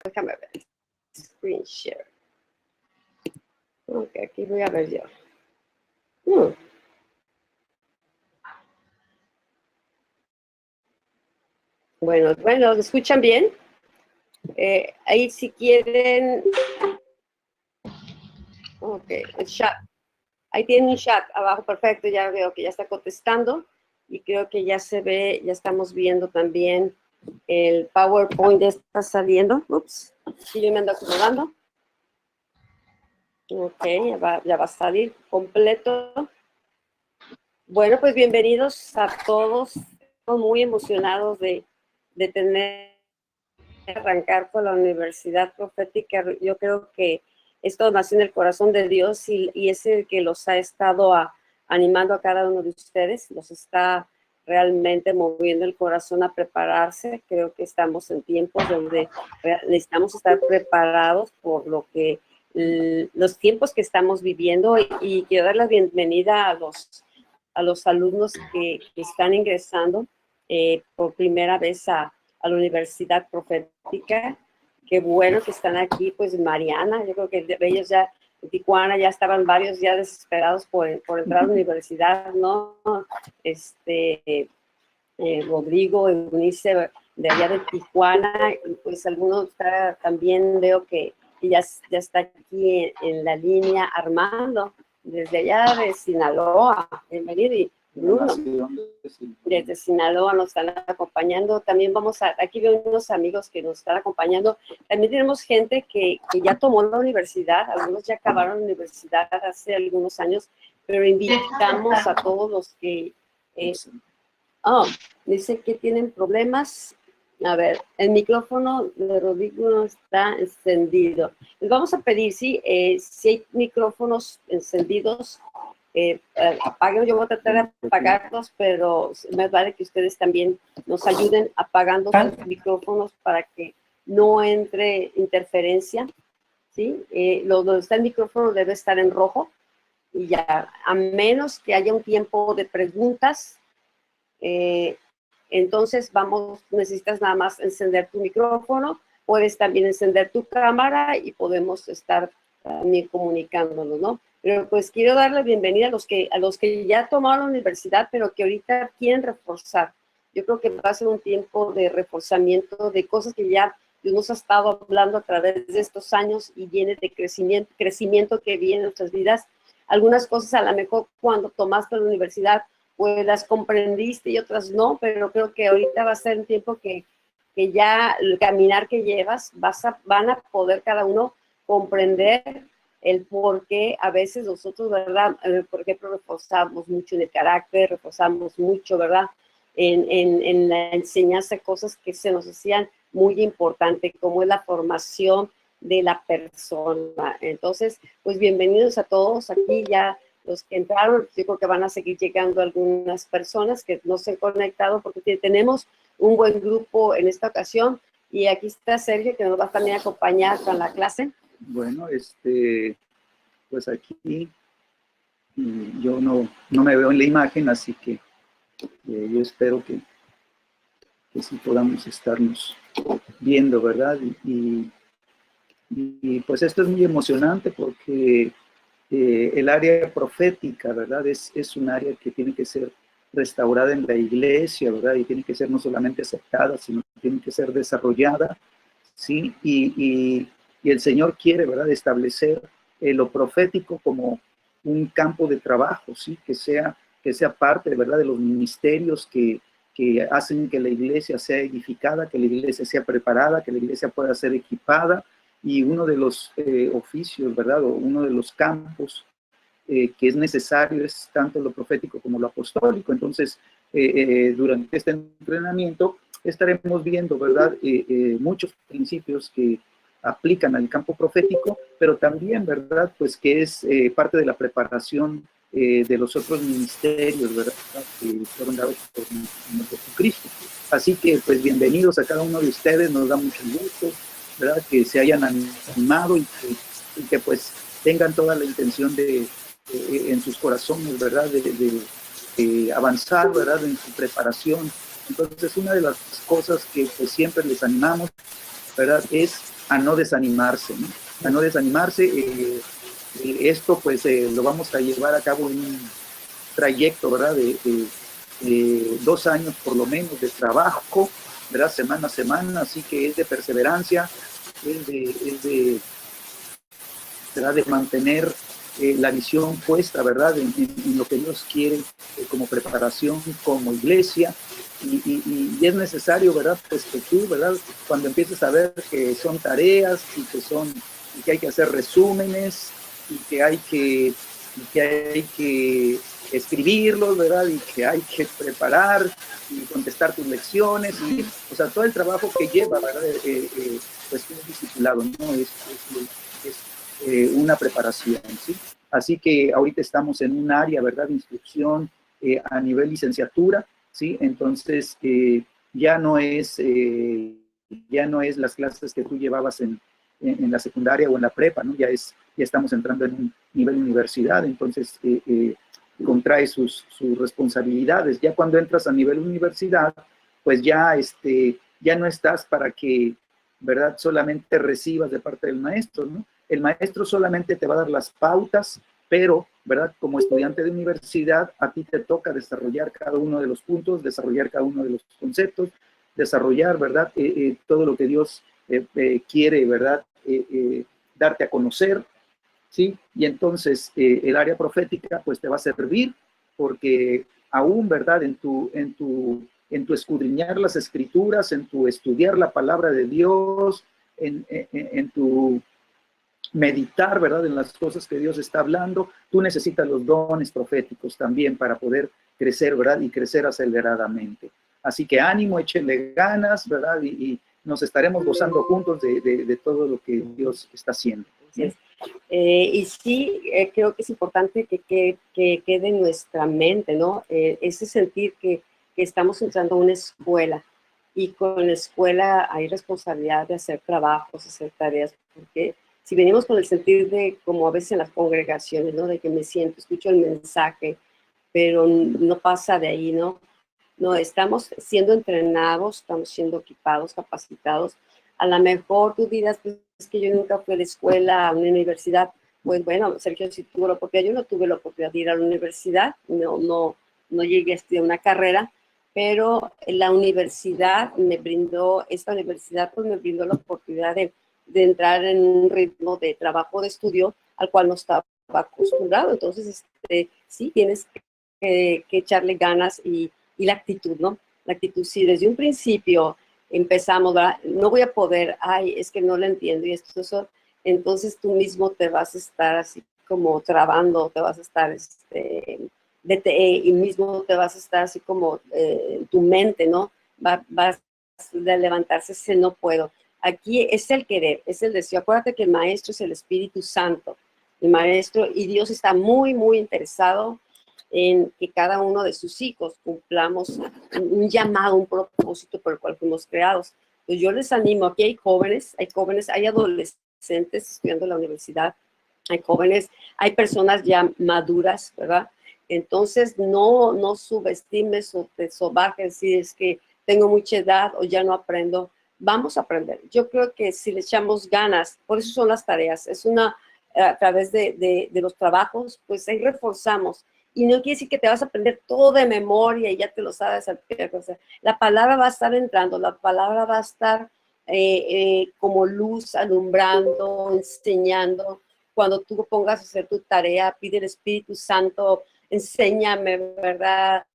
déjame ver. Screen share. Ok, aquí voy a ver yo. Bueno, ¿lo escuchan bien? Ahí si quieren... Ok, el chat. Ahí tienen un chat abajo, perfecto, ya veo que ya está contestando y creo que ya se ve, ya estamos viendo también el PowerPoint, ya está saliendo. Ups, sí, yo me ando acomodando. Ok, ya va a salir completo. Bueno, pues bienvenidos a todos. Estamos muy emocionados de arrancar con la Universidad Profética. Yo creo que esto nació en el corazón de Dios y es el que los ha estado animando a cada uno de ustedes, los está realmente moviendo el corazón a prepararse. Creo que estamos en tiempos donde necesitamos estar preparados por lo que los tiempos que estamos viviendo y quiero dar la bienvenida a los alumnos que están ingresando por primera vez a la Universidad Profética. Qué bueno que están aquí, pues Mariana, yo creo que ellos ya en Tijuana ya estaban varios ya desesperados por entrar a la universidad, ¿no? Rodrigo, Eunice, de allá de Tijuana, pues algunos también veo que ya está aquí en la línea Armando, desde allá de Sinaloa, bienvenido, y Bruno, desde Sinaloa nos están acompañando. También aquí veo unos amigos que nos están acompañando. También tenemos gente que ya tomó la universidad, algunos ya acabaron la universidad hace algunos años, pero invitamos a todos los que... dice que tienen problemas. A ver, el micrófono de Rodrigo no está encendido. Les vamos a pedir, si hay micrófonos encendidos, apaguen. Yo voy a tratar de apagarlos, pero me vale que ustedes también nos ayuden apagando sus micrófonos para que no entre interferencia, ¿sí? Donde está el micrófono debe estar en rojo y ya, a menos que haya un tiempo de preguntas, entonces necesitas nada más encender tu micrófono, puedes también encender tu cámara y podemos estar también comunicándonos, ¿no? Pero pues quiero dar la bienvenida a los que ya tomaron la universidad, pero que ahorita quieren reforzar. Yo creo que va a ser un tiempo de reforzamiento de cosas que ya Dios nos ha estado hablando a través de estos años y viene de crecimiento que viene en nuestras vidas. Algunas cosas a lo mejor cuando tomaste la universidad pues las comprendiste y otras no, pero creo que ahorita va a ser un tiempo que ya el caminar que llevas van a poder cada uno comprender el por qué a veces nosotros, ¿verdad? Por ejemplo, reforzamos mucho en el carácter, reforzamos mucho, ¿verdad? En la enseñanza, cosas que se nos hacían muy importantes, como es la formación de la persona. Entonces, pues bienvenidos a todos aquí ya. Los que entraron, yo creo que van a seguir llegando algunas personas que no se han conectado porque tenemos un buen grupo en esta ocasión. Y aquí está Sergio, que nos va también a acompañar con la clase. Bueno, pues aquí yo no me veo en la imagen, así que yo espero que sí podamos estarnos viendo, ¿verdad? Y pues esto es muy emocionante porque el área profética, ¿verdad? Es un área que tiene que ser restaurada en la iglesia, ¿verdad? Y tiene que ser no solamente aceptada, sino que tiene que ser desarrollada, ¿sí? Y el Señor quiere, ¿verdad? Establecer lo profético como un campo de trabajo, ¿sí? Que sea parte, ¿verdad? De los ministerios que hacen que la iglesia sea edificada, que la iglesia sea preparada, que la iglesia pueda ser equipada. Y uno de los oficios, ¿verdad? O uno de los campos que es necesario es tanto lo profético como lo apostólico. Entonces, durante este entrenamiento estaremos viendo, ¿verdad? Muchos principios que aplican al campo profético, pero también, ¿verdad? Pues que es parte de la preparación de los otros ministerios, ¿verdad? Que fueron dados por Jesucristo. Así que, pues, bienvenidos a cada uno de ustedes, nos da mucho gusto, ¿verdad? Que se hayan animado y que pues tengan toda la intención en sus corazones, ¿verdad? De avanzar, ¿verdad? En su preparación. Entonces, una de las cosas que pues siempre les animamos, ¿verdad? Es a no desanimarse, ¿no? A no desanimarse. Esto pues lo vamos a llevar a cabo en un trayecto, ¿verdad? De 2 años por lo menos de trabajo, ¿verdad? Semana a semana, así que es de perseverancia, ¿verdad? De mantener la visión puesta, ¿verdad? En lo que Dios quiere como preparación, como iglesia. Y es necesario, ¿verdad? Pues que tú, ¿verdad? Cuando empieces a ver que son tareas y que hay que hacer resúmenes y que hay que escribirlos, ¿verdad? Y que hay que preparar y contestar tus lecciones y, o sea, todo el trabajo que lleva, ¿verdad? Pues un discipulado, ¿no? Es una preparación, ¿sí? Así que ahorita estamos en un área, ¿verdad? De instrucción a nivel licenciatura, ¿sí? Entonces, ya no es las clases que tú llevabas en la secundaria o en la prepa, ¿no? Ya estamos entrando en un nivel universidad, entonces contrae sus responsabilidades. Ya cuando entras a nivel universidad, pues ya no estás para que, ¿verdad? Solamente recibas de parte del maestro, ¿no? El maestro solamente te va a dar las pautas, pero, ¿verdad? Como estudiante de universidad, a ti te toca desarrollar cada uno de los puntos, desarrollar cada uno de los conceptos, desarrollar, ¿verdad? Todo lo que Dios quiere, ¿verdad? Darte a conocer, ¿sí? Y entonces el área profética, pues te va a servir porque aún, ¿verdad? En tu escudriñar las escrituras, en tu estudiar la palabra de Dios, en tu meditar, ¿verdad? En las cosas que Dios está hablando, tú necesitas los dones proféticos también para poder crecer, ¿verdad? Y crecer aceleradamente. Así que ánimo, échenle ganas, ¿verdad? Y nos estaremos gozando juntos de todo lo que Dios está haciendo. ¿Sí? Y sí, creo que es importante que quede en nuestra mente, ¿no? Ese sentir que estamos entrando a una escuela y con la escuela hay responsabilidad de hacer trabajos, hacer tareas, porque si venimos con el sentir de, como a veces en las congregaciones, ¿no? De que me siento, escucho el mensaje, pero no pasa de ahí, ¿no? No, estamos siendo entrenados, estamos siendo equipados, capacitados. A lo mejor tú dirás, pues, es que yo nunca fui a la escuela, a una universidad. Pues bueno, Sergio sí tuvo la oportunidad, yo no tuve la oportunidad de ir a la universidad, no llegué a estudiar una carrera, pero la universidad me brindó, esta universidad pues me brindó la oportunidad de entrar en un ritmo de trabajo, de estudio, al cual no estaba acostumbrado. Entonces, sí, tienes que echarle ganas y la actitud, ¿no? La actitud, sí, desde un principio empezamos, ¿verdad? No voy a poder, ay, es que no lo entiendo y esto, eso, entonces tú mismo te vas a estar así como trabando, te vas a estar, y mismo te vas a estar así como en tu mente, ¿no? Vas a levantarse ese no puedo. Aquí es el querer, es el deseo. Acuérdate que el maestro es el Espíritu Santo, el maestro, y Dios está muy, muy interesado en que cada uno de sus hijos cumplamos un llamado, un propósito por el cual fuimos creados. Pues yo les animo, aquí hay adolescentes estudiando en la universidad, hay jóvenes, hay personas ya maduras, ¿verdad? Entonces no subestimes o te sobajes si es que tengo mucha edad o ya no aprendo. Vamos a aprender. Yo creo que si le echamos ganas, por eso son las tareas, es a través de los trabajos, pues ahí reforzamos. Y no quiere decir que te vas a aprender todo de memoria y ya te lo sabes. O sea, la palabra va a estar entrando, la palabra va a estar como luz alumbrando, enseñando. Cuando tú pongas a hacer tu tarea, pide al Espíritu Santo, enséñame, ¿verdad?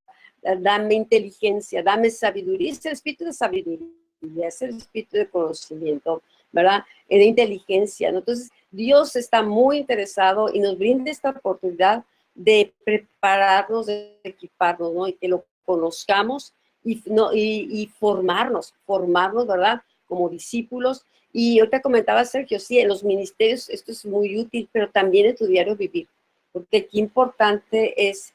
Dame inteligencia, dame sabiduría. Es el espíritu de sabiduría, es el espíritu de conocimiento, ¿verdad? De inteligencia, ¿no? Entonces, Dios está muy interesado y nos brinda esta oportunidad de prepararnos, de equiparnos, ¿no? Y que lo conozcamos y formarnos, ¿verdad? Como discípulos. Y ahorita comentaba Sergio, sí, en los ministerios esto es muy útil, pero también en tu diario vivir, porque qué importante es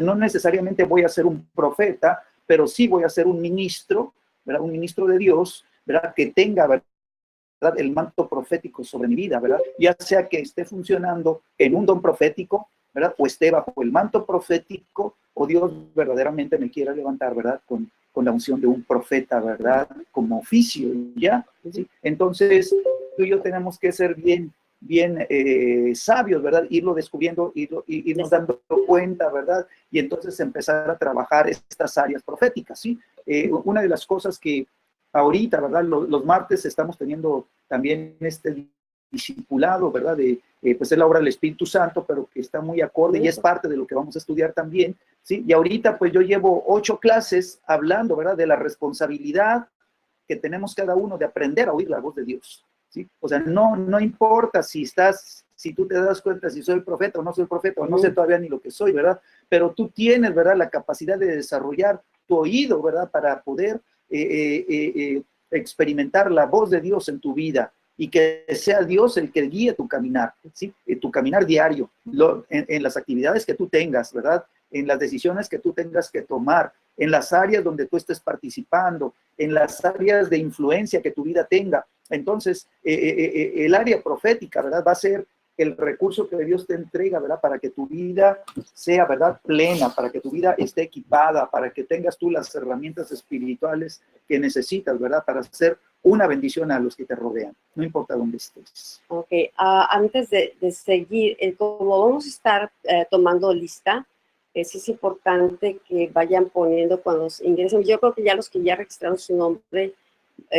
no necesariamente voy a ser un profeta, pero sí voy a ser un ministro, ¿verdad? Un ministro de Dios, ¿verdad? Que tenga, ¿verdad?, el manto profético sobre mi vida, ¿verdad? Ya sea que esté funcionando en un don profético, ¿verdad? O esté bajo el manto profético, o Dios verdaderamente me quiera levantar, ¿verdad? Con la unción de un profeta, ¿verdad? Como oficio, ¿ya? ¿Sí? Entonces, tú y yo tenemos que ser bien sabios, ¿verdad? Irlo descubriendo, irnos dando cuenta, ¿verdad? Y entonces empezar a trabajar estas áreas proféticas, ¿sí? Una de las cosas que ahorita, ¿verdad? Los martes estamos teniendo también este discipulado, ¿verdad? Pues es la obra del Espíritu Santo, pero que está muy acorde y es parte de lo que vamos a estudiar también, ¿sí? Y ahorita pues yo llevo 8 clases hablando, ¿verdad? De la responsabilidad que tenemos cada uno de aprender a oír la voz de Dios, ¿sí? O sea, no importa si tú te das cuenta si soy profeta o no soy profeta, o no sé todavía ni lo que soy, ¿verdad? Pero tú tienes, ¿verdad?, la capacidad de desarrollar tu oído, ¿verdad?, para poder experimentar la voz de Dios en tu vida y que sea Dios el que guíe tu caminar, ¿sí? Tu caminar diario, en las actividades que tú tengas, ¿verdad? En las decisiones que tú tengas que tomar, en las áreas donde tú estés participando, en las áreas de influencia que tu vida tenga. Entonces, el área profética, ¿verdad?, va a ser el recurso que Dios te entrega, ¿verdad?, para que tu vida sea, ¿verdad?, plena, para que tu vida esté equipada, para que tengas tú las herramientas espirituales que necesitas, ¿verdad?, para ser una bendición a los que te rodean, no importa dónde estés. Ok, antes de seguir, como vamos a estar tomando lista, sí es importante que vayan poniendo cuando ingresen. Yo creo que ya los que ya registraron su nombre,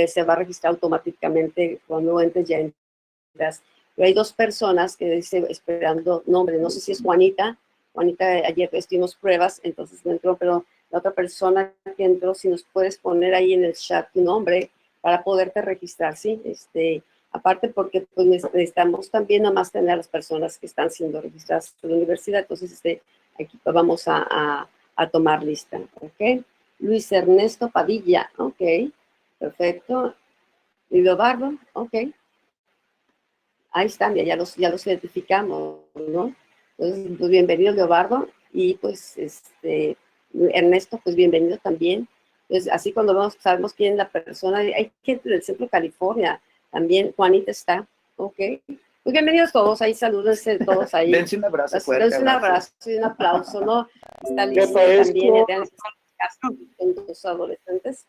se va a registrar automáticamente cuando entres, ya entras. Pero hay 2 personas que dicen esperando nombre, no sé si es Juanita. Juanita, ayer estuvimos pruebas, entonces no entró, pero la otra persona que entró, si nos puedes poner ahí en el chat tu nombre para poderte registrar, ¿sí? Aparte porque pues necesitamos también nada más tener a las personas que están siendo registradas en la universidad, entonces aquí vamos a tomar lista, ¿ok? Luis Ernesto Padilla, ok, perfecto. Y Leobardo, ok. Ahí están, ya los identificamos, ¿no? Entonces, pues bienvenido, Leobardo, y pues Ernesto, pues bienvenido también. Entonces, así cuando sabemos quién es la persona, hay gente del centro de California, también Juanita está, ok. Pues bienvenidos todos, ahí salúdense todos ahí. Dense un abrazo fuerte. Dense un abrazo y un aplauso, ¿no? Está listo también, en los adolescentes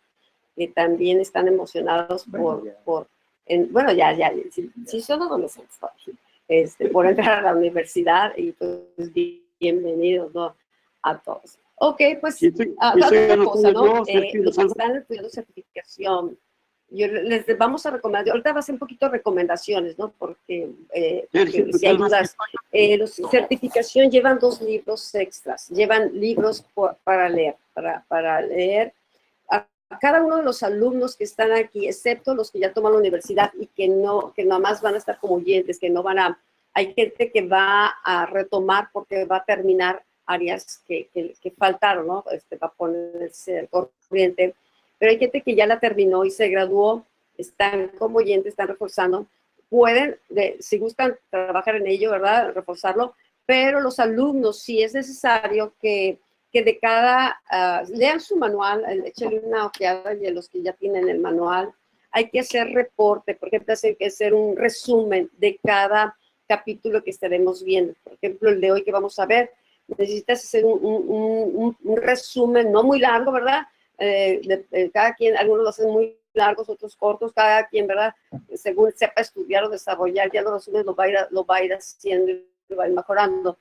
que también están emocionados bueno, ya, sí son adolescentes, por entrar a la universidad y pues bienvenidos, ¿no?, a todos. Ok, pues, otra cosa, ¿no? Los que están estudiando certificación, les vamos a recomendar, ahorita va a ser un poquito recomendaciones, ¿no? Porque si hay dudas, los certificación llevan 2 libros extras, llevan libros para leer, para leer. A cada uno de los alumnos que están aquí, excepto los que ya toman la universidad y que nada más van a estar como oyentes, que no van a, hay gente que va a retomar porque va a terminar áreas que faltaron, ¿no? Va a ponerse al corriente, pero hay gente que ya la terminó y se graduó, están como oyentes, están reforzando, pueden, si gustan trabajar en ello, ¿verdad?, reforzarlo, pero los alumnos, si es necesario que de cada, lean su manual, échenle una ojeada y de los que ya tienen el manual, hay que hacer reporte, por ejemplo, hay que hacer un resumen de cada capítulo que estaremos viendo. Por ejemplo, el de hoy que vamos a ver, necesitas hacer un resumen, no muy largo, ¿verdad? Cada quien, algunos lo hacen muy largos, otros cortos, cada quien, ¿verdad?, según sepa estudiar o desarrollar, ya los resúmenes lo va a ir haciendo y lo va a ir mejorando.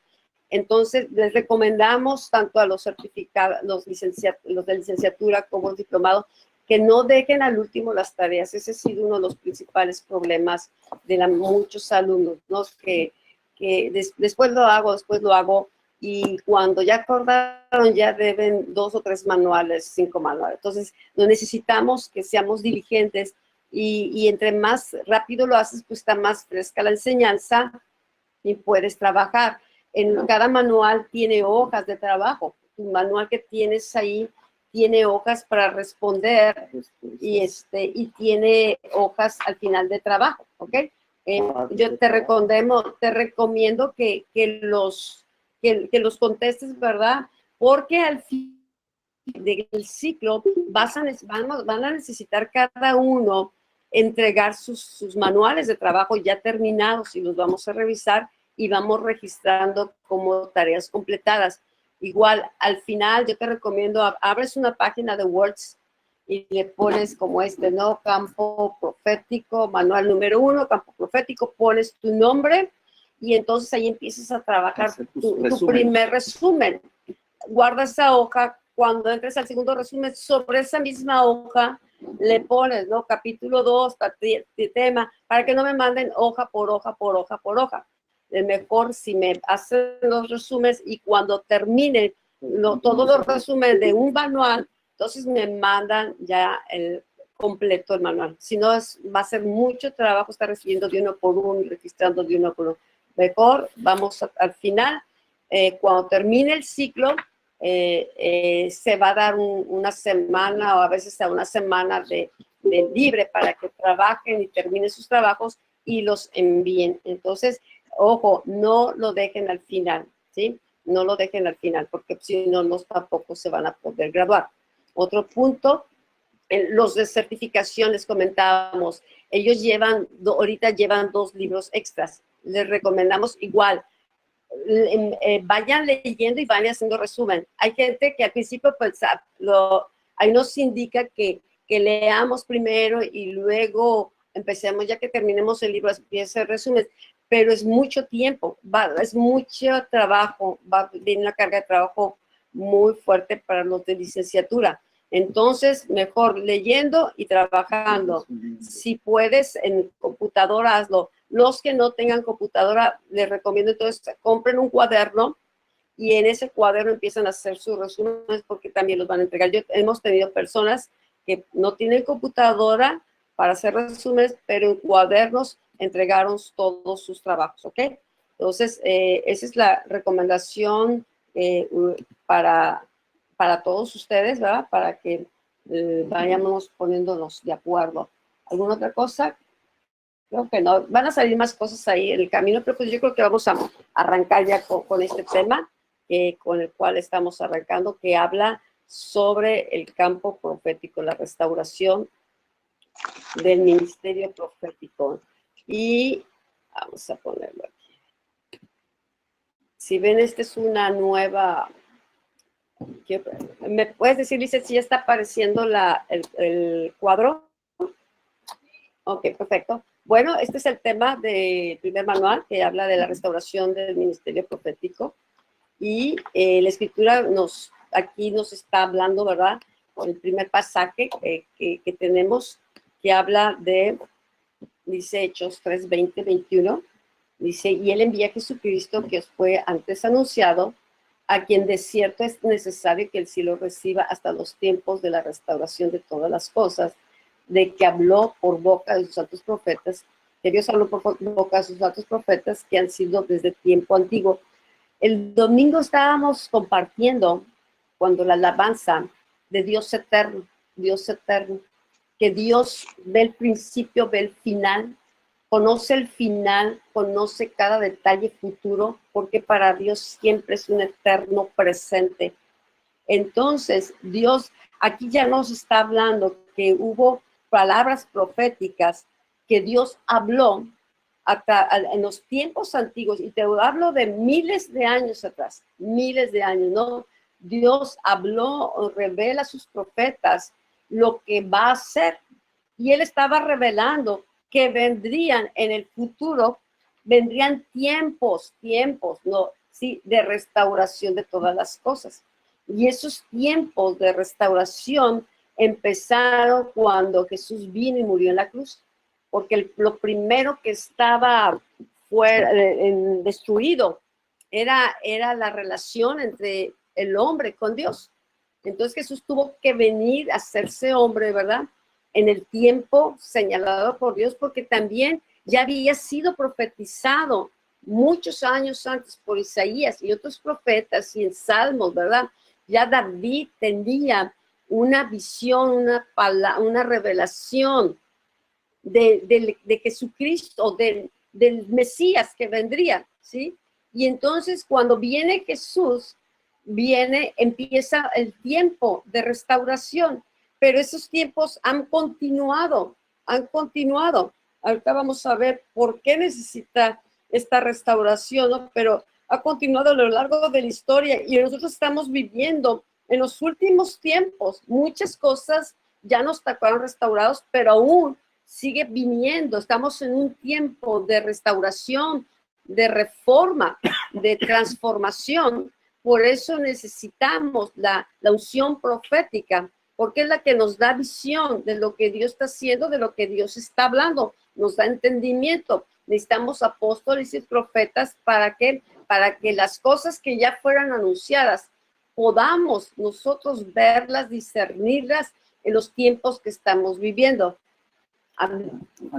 Entonces, les recomendamos tanto a los certificados, los de licenciatura como los diplomados, que no dejen al último las tareas. Ese ha sido uno de los principales problemas de muchos alumnos, ¿no? Que después lo hago, y cuando ya acordaron, ya deben 2 o 3 manuales, 5 manuales. Entonces, necesitamos que seamos diligentes y entre más rápido lo haces, pues está más fresca la enseñanza y puedes trabajar. En cada manual tiene hojas de trabajo. Tu manual que tienes ahí tiene hojas para responder y tiene hojas al final de trabajo, ¿ok? Yo te recomiendo que los contestes, ¿verdad? porque al fin del ciclo van a necesitar cada uno entregar sus manuales de trabajo ya terminados y los vamos a revisar y vamos registrando como tareas completadas. Igual, al final yo te recomiendo, abres una página de Words y le pones como ¿no? Campo profético, manual número 1, campo profético, pones tu nombre y entonces ahí empiezas a trabajar tu primer resumen. Guarda esa hoja, cuando entres al segundo resumen, sobre esa misma hoja le pones, ¿no? Capítulo 2, tema, para que no me manden hoja por hoja, por hoja, por hoja. Es mejor si me hacen los resúmenes y cuando termine todos los resúmenes de un manual, entonces me mandan ya el completo el manual. Si no, va a ser mucho trabajo estar recibiendo de uno por uno y registrando de uno por uno. Mejor, vamos al final, cuando termine el ciclo, se va a dar una semana o a veces a una semana de libre para que trabajen y terminen sus trabajos y los envíen. Entonces, ojo, no lo dejen al final, ¿sí? No lo dejen al final, porque si no, tampoco se van a poder graduar. Otro punto, los de certificación, les comentábamos, ellos ahorita llevan 2 libros extras. Les recomendamos igual, vayan leyendo y vayan haciendo resumen. Hay gente que al principio pues, ahí nos indica que leamos primero y luego empecemos, ya que terminemos el libro, empiece el resumen, pero es mucho tiempo, es mucho trabajo, viene una carga de trabajo muy fuerte para los de licenciatura. Entonces, mejor leyendo y trabajando. Si puedes en computadora, hazlo. Los que no tengan computadora, les recomiendo entonces compren un cuaderno y en ese cuaderno empiezan a hacer sus resúmenes porque también los van a entregar. Hemos tenido personas que no tienen computadora para hacer resúmenes, pero en cuadernos entregaron todos sus trabajos, ¿ok? Entonces, esa es la recomendación para todos ustedes, ¿verdad? Para que vayamos poniéndonos de acuerdo. ¿Alguna otra cosa? Creo que no. Van a salir más cosas ahí en el camino, pero pues yo creo que vamos a arrancar ya con este tema con el cual estamos arrancando, que habla sobre el campo profético, la restauración del ministerio profético. Y vamos a ponerlo aquí. Si ven, esta es una nueva... ¿Me puedes decir, Lizeth, si ya está apareciendo el cuadro? Ok, perfecto. Bueno, este es el tema del primer manual que habla de la restauración del ministerio profético. Y la escritura aquí nos está hablando, ¿verdad? Con el primer pasaje que tenemos, que habla dice Hechos 3, 20, 21. Dice, y él envía a Jesucristo que os fue antes anunciado, a quien de cierto es necesario que el cielo reciba hasta los tiempos de la restauración de todas las cosas, de que habló por boca de sus santos profetas, que Dios habló por boca de sus santos profetas que han sido desde tiempo antiguo. El domingo estábamos compartiendo cuando la alabanza de Dios eterno, que Dios ve el principio, ve el final, conoce el final, conoce cada detalle futuro, porque para Dios siempre es un eterno presente. Entonces, Dios aquí ya nos está hablando que hubo palabras proféticas que Dios habló en los tiempos antiguos, y te hablo de miles de años atrás, miles de años, ¿no? Dios habló, revela a sus profetas lo que va a hacer, y Él estaba revelando que vendrían en el futuro, vendrían tiempos, ¿no? Sí, de restauración de todas las cosas. Y esos tiempos de restauración empezaron cuando Jesús vino y murió en la cruz, porque lo primero que estaba destruido era la relación entre el hombre con Dios. Entonces Jesús tuvo que venir a hacerse hombre, ¿verdad? En el tiempo señalado por Dios, porque también ya había sido profetizado muchos años antes por Isaías y otros profetas y en Salmos, ¿verdad? Ya David tenía una visión, una revelación de Jesucristo, del Mesías que vendría, ¿sí? Y entonces cuando viene Jesús, empieza el tiempo de restauración, pero esos tiempos han continuado. Ahorita vamos a ver por qué necesita esta restauración, ¿no? Pero ha continuado a lo largo de la historia y nosotros estamos viviendo en los últimos tiempos. Muchas cosas ya no están restauradas, pero aún sigue viniendo. Estamos en un tiempo de restauración, de reforma, de transformación. Por eso necesitamos la unción profética, porque es la que nos da visión de lo que Dios está haciendo, de lo que Dios está hablando, nos da entendimiento. Necesitamos apóstoles y profetas para que las cosas que ya fueran anunciadas podamos nosotros verlas, discernirlas en los tiempos que estamos viviendo. A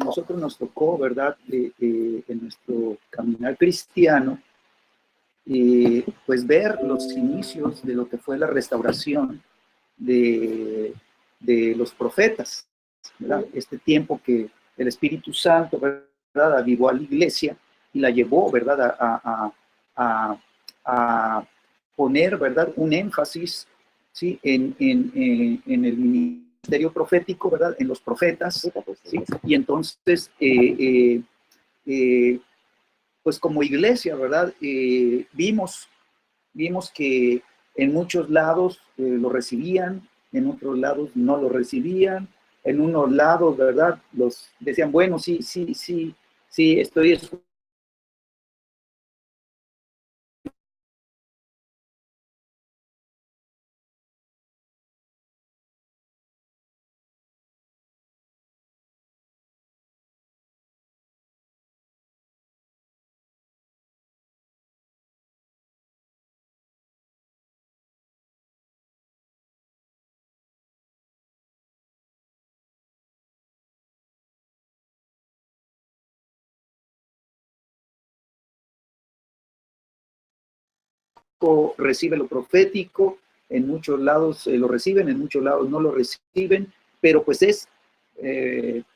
nosotros nos tocó, ¿verdad?, en nuestro caminar cristiano, pues ver los inicios de lo que fue la restauración de los profetas, ¿verdad? Este tiempo que el Espíritu Santo, ¿verdad?, avivó a la iglesia y la llevó, ¿verdad?, a poner, ¿verdad?, un énfasis, ¿sí?, en el ministerio profético, ¿verdad?, en los profetas, ¿sí? Y entonces, pues como iglesia, ¿verdad?, vimos que en muchos lados lo recibían, en otros lados no lo recibían, en unos lados, ¿verdad?, los decían, bueno, sí, estoy recibe lo profético, en muchos lados lo reciben, en muchos lados no lo reciben, pero pues es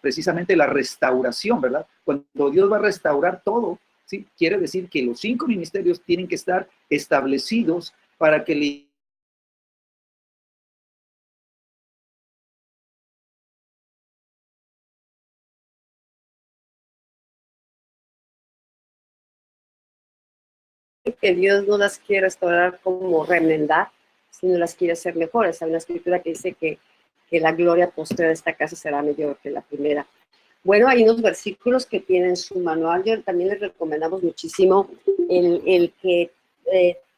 precisamente la restauración, ¿verdad? Cuando Dios va a restaurar todo, ¿sí?, quiere decir que los 5 ministerios tienen que estar establecidos para que que Dios no las quiere restaurar como remendar, sino las quiere hacer mejores. Hay una escritura que dice que la gloria posterior de esta casa será mayor que la primera. Bueno, hay unos versículos que tienen su manual. Yo también les recomendamos muchísimo el que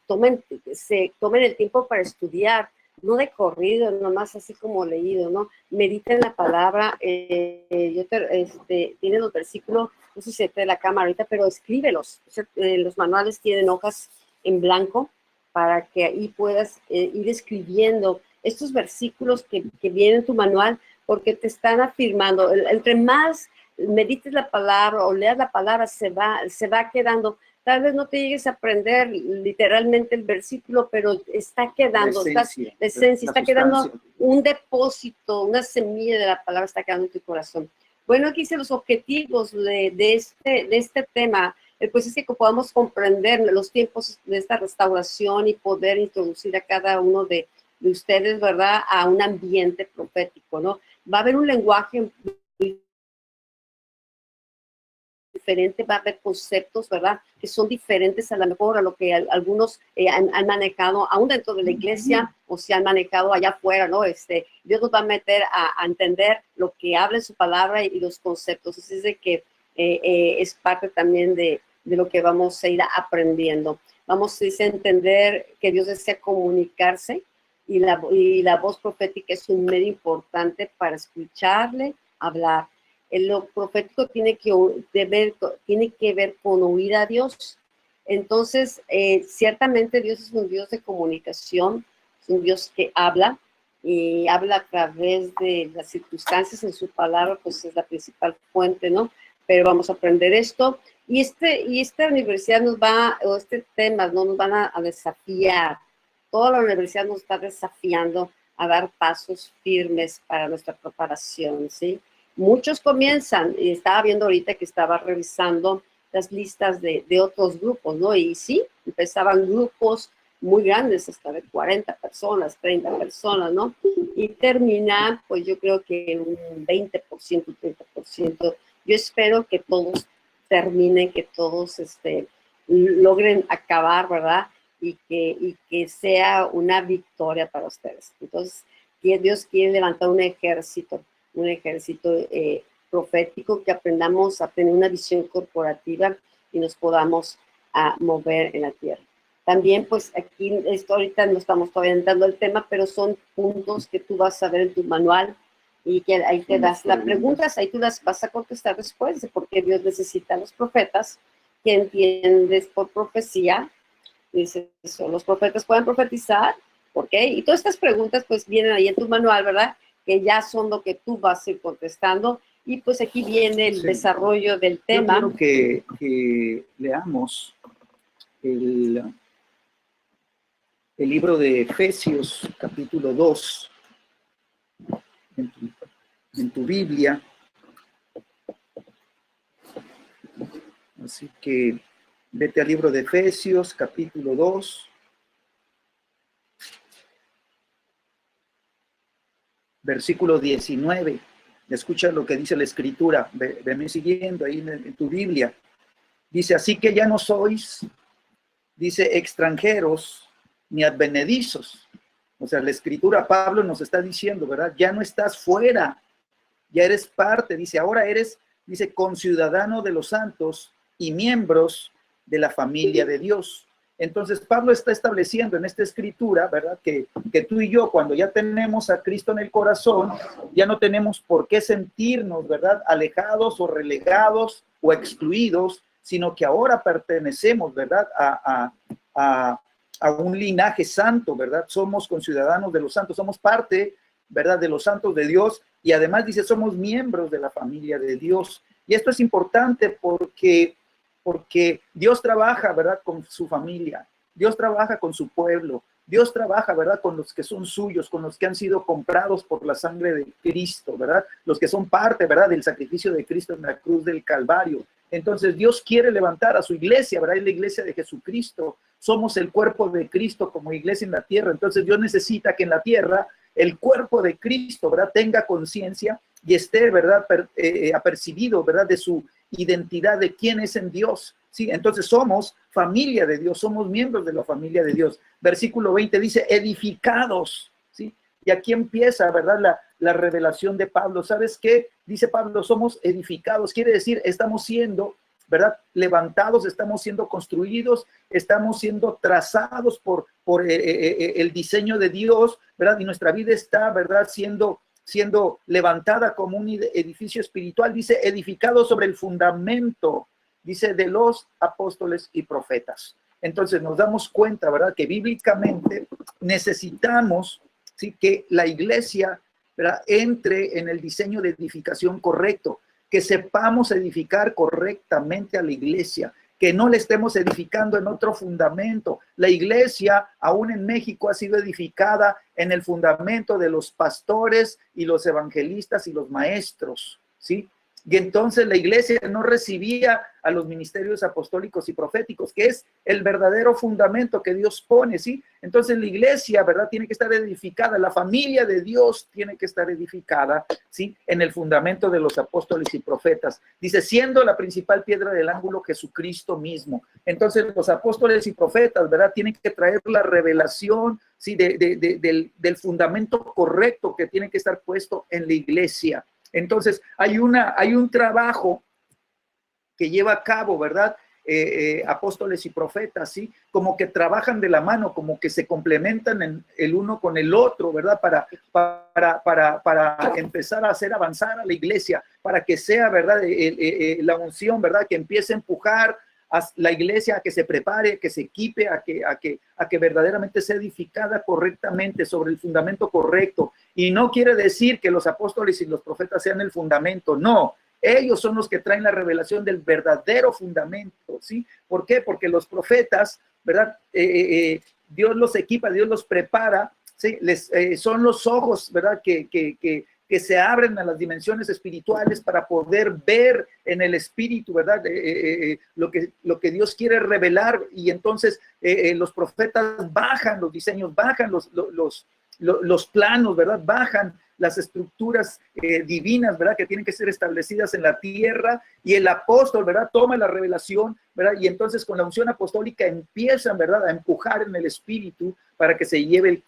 tomen el tiempo para estudiar, no de corrido, nomás así como leído, ¿no? Mediten la palabra. Tienen los versículos, no sé si se te da la cámara ahorita, pero escríbelos. Los manuales tienen hojas en blanco para que ahí puedas ir escribiendo estos versículos que vienen en tu manual, porque te están afirmando. Entre más medites la palabra o leas la palabra, se va quedando. Tal vez no te llegues a aprender literalmente el versículo, pero está quedando, la esencia, está quedando un depósito, una semilla de la palabra está quedando en tu corazón. Bueno, aquí hice los objetivos de este tema, pues es que podamos comprender los tiempos de esta restauración y poder introducir a cada uno de ustedes, ¿verdad?, a un ambiente profético, ¿no? Va a haber un lenguaje diferente, va a haber conceptos, ¿verdad?, que son diferentes a lo mejor a lo que algunos han manejado aún dentro de la iglesia o se han manejado allá afuera, ¿no? Dios nos va a meter a entender lo que habla en su palabra y los conceptos. Así es de que es parte también de lo que vamos a ir aprendiendo. Vamos a entender que Dios desea comunicarse y la voz profética es un medio importante para escucharle hablar. Lo profético tiene que ver con oír a Dios. Entonces, ciertamente Dios es un Dios de comunicación, es un Dios que habla y habla a través de las circunstancias en su palabra, pues es la principal fuente, ¿no? Pero vamos a aprender esto. Y esta universidad este tema, ¿no?, nos van a desafiar. Toda la universidad nos está desafiando a dar pasos firmes para nuestra preparación, ¿sí? Muchos comienzan, y estaba viendo ahorita que estaba revisando las listas de otros grupos, ¿no? Y sí, empezaban grupos muy grandes, hasta de 40 personas, 30 personas, ¿no? Y termina, pues yo creo que un 20%, 30%. Yo espero que todos terminen, que todos logren acabar, ¿verdad? Y que sea una victoria para ustedes. Entonces, que Dios quiere levantar un ejército profético, que aprendamos a tener una visión corporativa y nos podamos mover en la tierra. También, pues aquí, ahorita no estamos todavía entrando al tema, pero son puntos que tú vas a ver en tu manual y que ahí te das las preguntas, ahí tú las vas a contestar después de por qué Dios necesita a los profetas, que entiendes por profecía. Dices, los profetas pueden profetizar, ¿por qué? Y todas estas preguntas pues vienen ahí en tu manual, ¿verdad? Que ya son lo que tú vas a ir contestando. Y pues aquí viene el desarrollo del tema. Yo quiero que leamos el libro de Efesios, capítulo 2, en tu Biblia. Así que vete al libro de Efesios, capítulo 2, versículo 19. Escucha lo que dice la Escritura. Veme siguiendo ahí en tu Biblia. Dice, así que ya no sois, dice, extranjeros ni advenedizos. O sea, la Escritura, Pablo nos está diciendo, ¿verdad? Ya no estás fuera, ya eres parte. Dice, ahora eres, dice, conciudadano de los santos y miembros de la familia de Dios. Entonces, Pablo está estableciendo en esta escritura, ¿verdad? Que tú y yo, cuando ya tenemos a Cristo en el corazón, ya no tenemos por qué sentirnos, ¿verdad? Alejados o relegados o excluidos, sino que ahora pertenecemos, ¿verdad? A un linaje santo, ¿verdad? Somos conciudadanos de los santos, somos parte, ¿verdad? De los santos de Dios, y además dice, somos miembros de la familia de Dios. Y esto es importante porque Dios trabaja, ¿verdad? Con su familia, Dios trabaja con su pueblo, Dios trabaja, ¿verdad? Con los que son suyos, con los que han sido comprados por la sangre de Cristo, ¿verdad? Los que son parte, ¿verdad? Del sacrificio de Cristo en la cruz del Calvario. Entonces Dios quiere levantar a su iglesia, ¿verdad? Es la iglesia de Jesucristo. Somos el cuerpo de Cristo como iglesia en la tierra. Entonces Dios necesita que en la tierra el cuerpo de Cristo, ¿verdad? Tenga conciencia y esté, ¿verdad? Apercibido, ¿verdad? De su identidad, de quién es en Dios. ¿Sí? Entonces somos familia de Dios, somos miembros de la familia de Dios. Versículo 20 dice, edificados. ¿Sí? Y aquí empieza, ¿verdad? La revelación de Pablo. ¿Sabes qué? Dice Pablo, somos edificados. Quiere decir, estamos siendo, ¿verdad? Levantados, estamos siendo construidos, estamos siendo trazados por el diseño de Dios, ¿verdad? Y nuestra vida está, ¿verdad? Siendo levantada como un edificio espiritual. Dice, edificado sobre el fundamento, dice, de los apóstoles y profetas. Entonces nos damos cuenta, ¿verdad? Que bíblicamente necesitamos, ¿sí? Que la iglesia, ¿verdad? Entre en el diseño de edificación correcto, que sepamos edificar correctamente a la iglesia, que no le estemos edificando en otro fundamento. La iglesia, aún en México, ha sido edificada en el fundamento de los pastores y los evangelistas y los maestros, ¿sí? Y entonces la iglesia no recibía a los ministerios apostólicos y proféticos, que es el verdadero fundamento que Dios pone, ¿sí? Entonces la iglesia, ¿verdad? Tiene que estar edificada, la familia de Dios tiene que estar edificada, ¿sí? En el fundamento de los apóstoles y profetas. Dice, siendo la principal piedra del ángulo Jesucristo mismo. Entonces los apóstoles y profetas, ¿verdad? Tienen que traer la revelación, ¿sí? Del fundamento correcto que tiene que estar puesto en la iglesia. Entonces, hay un trabajo que lleva a cabo, ¿verdad? Apóstoles y profetas, ¿sí? Como que trabajan de la mano, como que se complementan el uno con el otro, ¿verdad? Para empezar a hacer avanzar a la iglesia, para que sea, ¿verdad? La unción, ¿verdad? Que empiece a empujar a la iglesia a que se prepare, que se equipe, a que verdaderamente sea edificada correctamente sobre el fundamento correcto. Y no quiere decir que los apóstoles y los profetas sean el fundamento, no. Ellos son los que traen la revelación del verdadero fundamento, ¿sí? ¿Por qué? Porque los profetas, ¿verdad? Dios los equipa, Dios los prepara, ¿sí? Son los ojos, ¿verdad? Que que se abren a las dimensiones espirituales para poder ver en el espíritu, ¿verdad? Lo que Dios quiere revelar, y entonces los profetas bajan los diseños, bajan los planos, ¿verdad? Bajan las estructuras divinas, ¿verdad? Que tienen que ser establecidas en la tierra, y el apóstol, ¿verdad? Toma la revelación, ¿verdad? Y entonces con la unción apostólica empiezan, ¿verdad? A empujar en el espíritu para que se lleve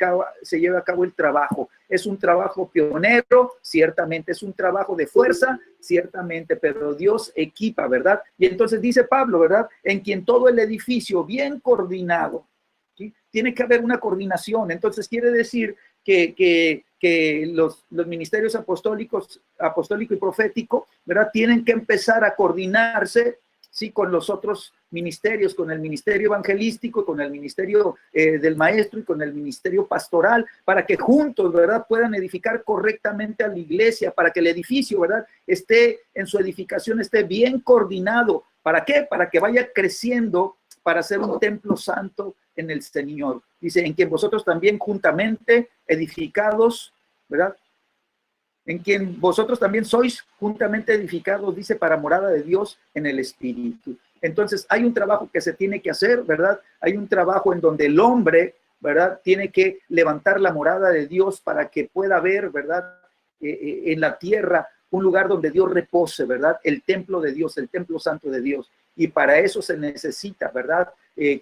a cabo el trabajo. Es un trabajo pionero, ciertamente, es un trabajo de fuerza, ciertamente, pero Dios equipa, ¿verdad? Y entonces dice Pablo, ¿verdad? En quien todo el edificio bien coordinado, ¿sí? Tiene que haber una coordinación. Entonces quiere decir que los ministerios apostólico y profético, ¿verdad? Tienen que empezar a coordinarse, sí, con los otros ministerios, con el ministerio evangelístico, con el ministerio del maestro y con el ministerio pastoral, para que juntos, ¿verdad?, puedan edificar correctamente a la iglesia, para que el edificio, ¿verdad?, esté en su edificación, esté bien coordinado. ¿Para qué? Para que vaya creciendo, para ser un templo santo en el Señor. Dice, en quien vosotros también juntamente edificados, ¿verdad?, en quien vosotros también sois juntamente edificados, dice, para morada de Dios en el Espíritu. Entonces, hay un trabajo que se tiene que hacer, ¿verdad? Hay un trabajo en donde el hombre, ¿verdad?, tiene que levantar la morada de Dios para que pueda ver, ¿verdad?, en la tierra un lugar donde Dios repose, ¿verdad? El templo de Dios, el templo santo de Dios. Y para eso se necesita, ¿verdad?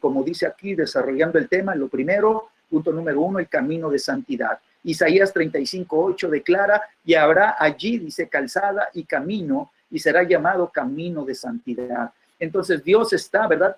Como dice aquí, desarrollando el tema, lo primero, punto número 1, el camino de santidad. Isaías 35:8 declara, y habrá allí, dice, calzada y camino, y será llamado camino de santidad. Entonces Dios está, ¿verdad?,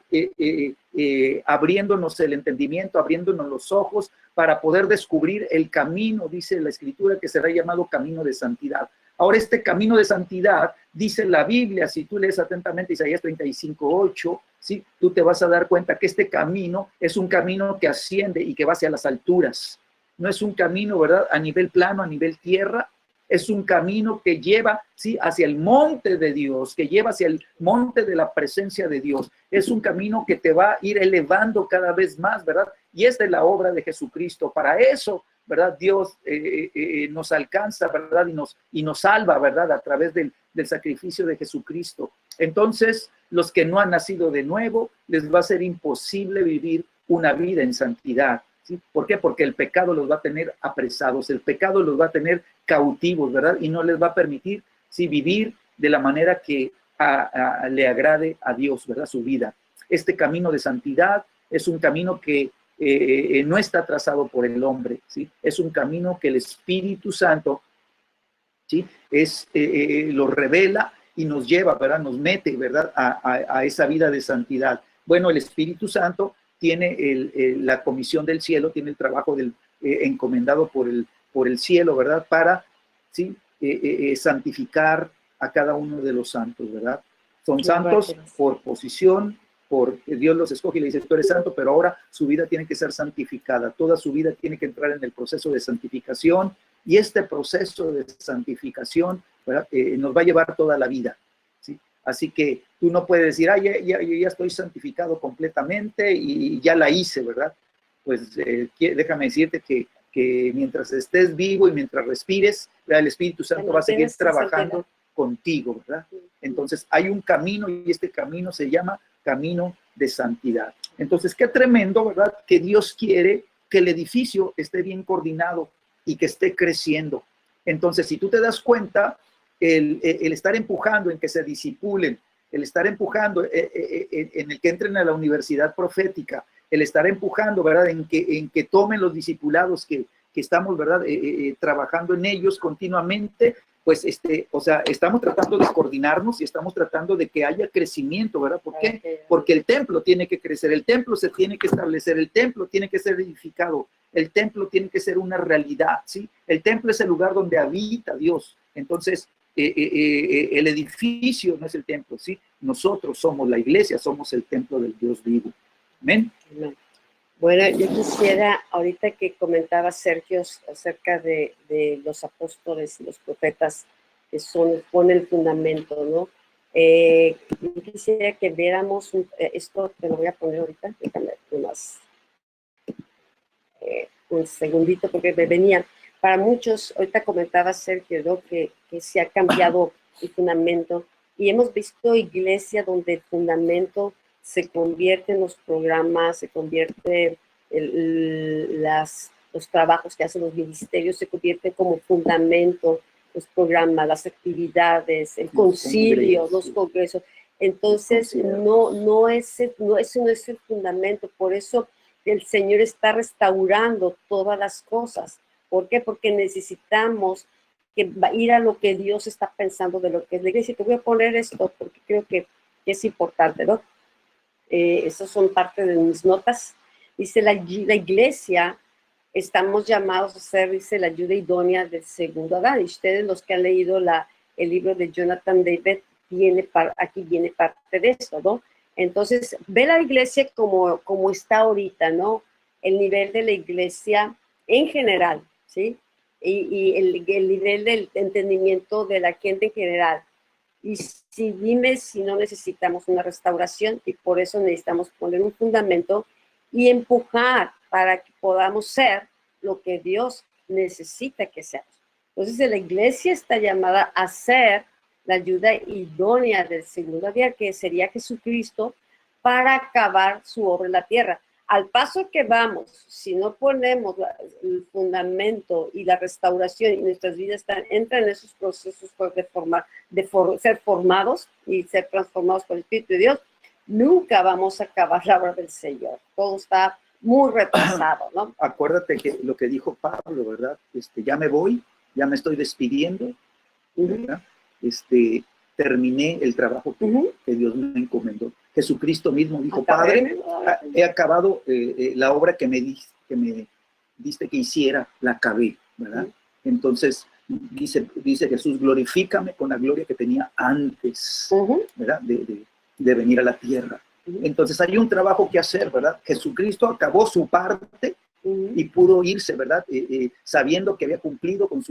abriéndonos el entendimiento, abriéndonos los ojos para poder descubrir el camino, dice la Escritura, que será llamado camino de santidad. Ahora, este camino de santidad, dice la Biblia, si tú lees atentamente Isaías 35:8, ¿sí?, tú te vas a dar cuenta que este camino es un camino que asciende y que va hacia las alturas. No es un camino, ¿verdad?, a nivel plano, a nivel tierra. Es un camino que lleva, ¿sí?, hacia el monte de Dios, que lleva hacia el monte de la presencia de Dios. Es un camino que te va a ir elevando cada vez más, ¿verdad? Y esta es la obra de Jesucristo. Para eso, ¿verdad?, Dios nos alcanza, ¿verdad?, y nos salva, ¿verdad?, a través del sacrificio de Jesucristo. Entonces, los que no han nacido de nuevo, les va a ser imposible vivir una vida en santidad. ¿Sí? ¿Por qué? Porque el pecado los va a tener apresados, el pecado los va a tener cautivos, ¿verdad? Y no les va a permitir, sí, vivir de la manera que le agrade a Dios, ¿verdad?, su vida. Este camino de santidad es un camino que no está trazado por el hombre, ¿sí? Es un camino que el Espíritu Santo, ¿sí?, lo revela y nos lleva, ¿verdad?, nos mete, ¿verdad?, a esa vida de santidad. Bueno, el Espíritu Santo tiene la comisión del cielo, tiene el trabajo encomendado por el cielo, ¿verdad?, para, ¿sí?, santificar a cada uno de los santos, ¿verdad? Son santos por posición, porque Dios los escoge y le dice, tú eres santo, pero ahora su vida tiene que ser santificada, toda su vida tiene que entrar en el proceso de santificación, y este proceso de santificación, ¿verdad?, nos va a llevar toda la vida, ¿sí? Así que tú no puedes decir, yo ya estoy santificado completamente y ya la hice, ¿verdad? Pues déjame decirte que mientras estés vivo y mientras respires, ¿verdad?, el Espíritu Santo va a seguir trabajando contigo, ¿verdad? Entonces hay un camino, y este camino se llama camino de santidad. Entonces, qué tremendo, ¿verdad?, que Dios quiere que el edificio esté bien coordinado y que esté creciendo. Entonces, si tú te das cuenta, el estar empujando en que se disipulen, el estar empujando en el que entren a la universidad profética, el estar empujando, ¿verdad?, en que tomen los discipulados que estamos, ¿verdad?, trabajando en ellos continuamente, pues, o sea, estamos tratando de coordinarnos y estamos tratando de que haya crecimiento, ¿verdad? ¿Por qué? Porque el templo tiene que crecer, el templo se tiene que establecer, el templo tiene que ser edificado, el templo tiene que ser una realidad, ¿sí? El templo es el lugar donde habita Dios. Entonces, el edificio no es el templo, ¿sí? Nosotros somos la iglesia, somos el templo del Dios vivo. Amén. Bueno, yo quisiera, ahorita que comentaba Sergio acerca de los apóstoles y los profetas que ponen el fundamento, ¿no? Yo quisiera que viéramos, esto te lo voy a poner ahorita, déjame nomás un segundito porque me venía. para muchos, ahorita comentaba Sergio, ¿no? que se ha cambiado el fundamento y hemos visto iglesia donde el fundamento se convierte en los programas, se convierte en los trabajos que hacen los ministerios, se convierte como fundamento los programas, las actividades, el concilio, los congresos. Entonces, ese no es el fundamento. Por eso el Señor está restaurando todas las cosas. ¿Por qué? Porque necesitamos ir a lo que Dios está pensando de lo que es la iglesia. Te voy a poner esto porque creo que es importante, ¿no? Esas son parte de mis notas. Dice, la iglesia, estamos llamados a ser, dice, la ayuda idónea del segundo Adán. Y ustedes, los que han leído el libro de Jonathan David, aquí viene parte de esto, ¿no? Entonces, ve la iglesia como está ahorita, ¿no? El nivel de la iglesia en general, ¿sí? Y el nivel del entendimiento de la gente en general. Y dime si no necesitamos una restauración, y por eso necesitamos poner un fundamento y empujar para que podamos ser lo que Dios necesita que seamos. Entonces, la iglesia está llamada a ser la ayuda idónea del segundo día, que sería Jesucristo, para acabar su obra en la tierra. Al paso que vamos, si no ponemos el fundamento y la restauración, y nuestras vidas entran en esos procesos de ser formados y ser transformados por el Espíritu de Dios, nunca vamos a acabar la obra del Señor. Todo está muy retrasado, ¿no? Acuérdate que lo que dijo Pablo, ¿verdad? Ya me voy, ya me estoy despidiendo, ¿verdad? Terminé el trabajo que Dios me encomendó. Jesucristo mismo dijo, Padre, he acabado la obra que me diste que hiciera, la acabé, ¿verdad? Entonces, dice Jesús, glorifícame con la gloria que tenía antes, ¿verdad? De venir a la tierra. Entonces, hay un trabajo que hacer, ¿verdad? Jesucristo acabó su parte y pudo irse, ¿verdad? Sabiendo que había cumplido con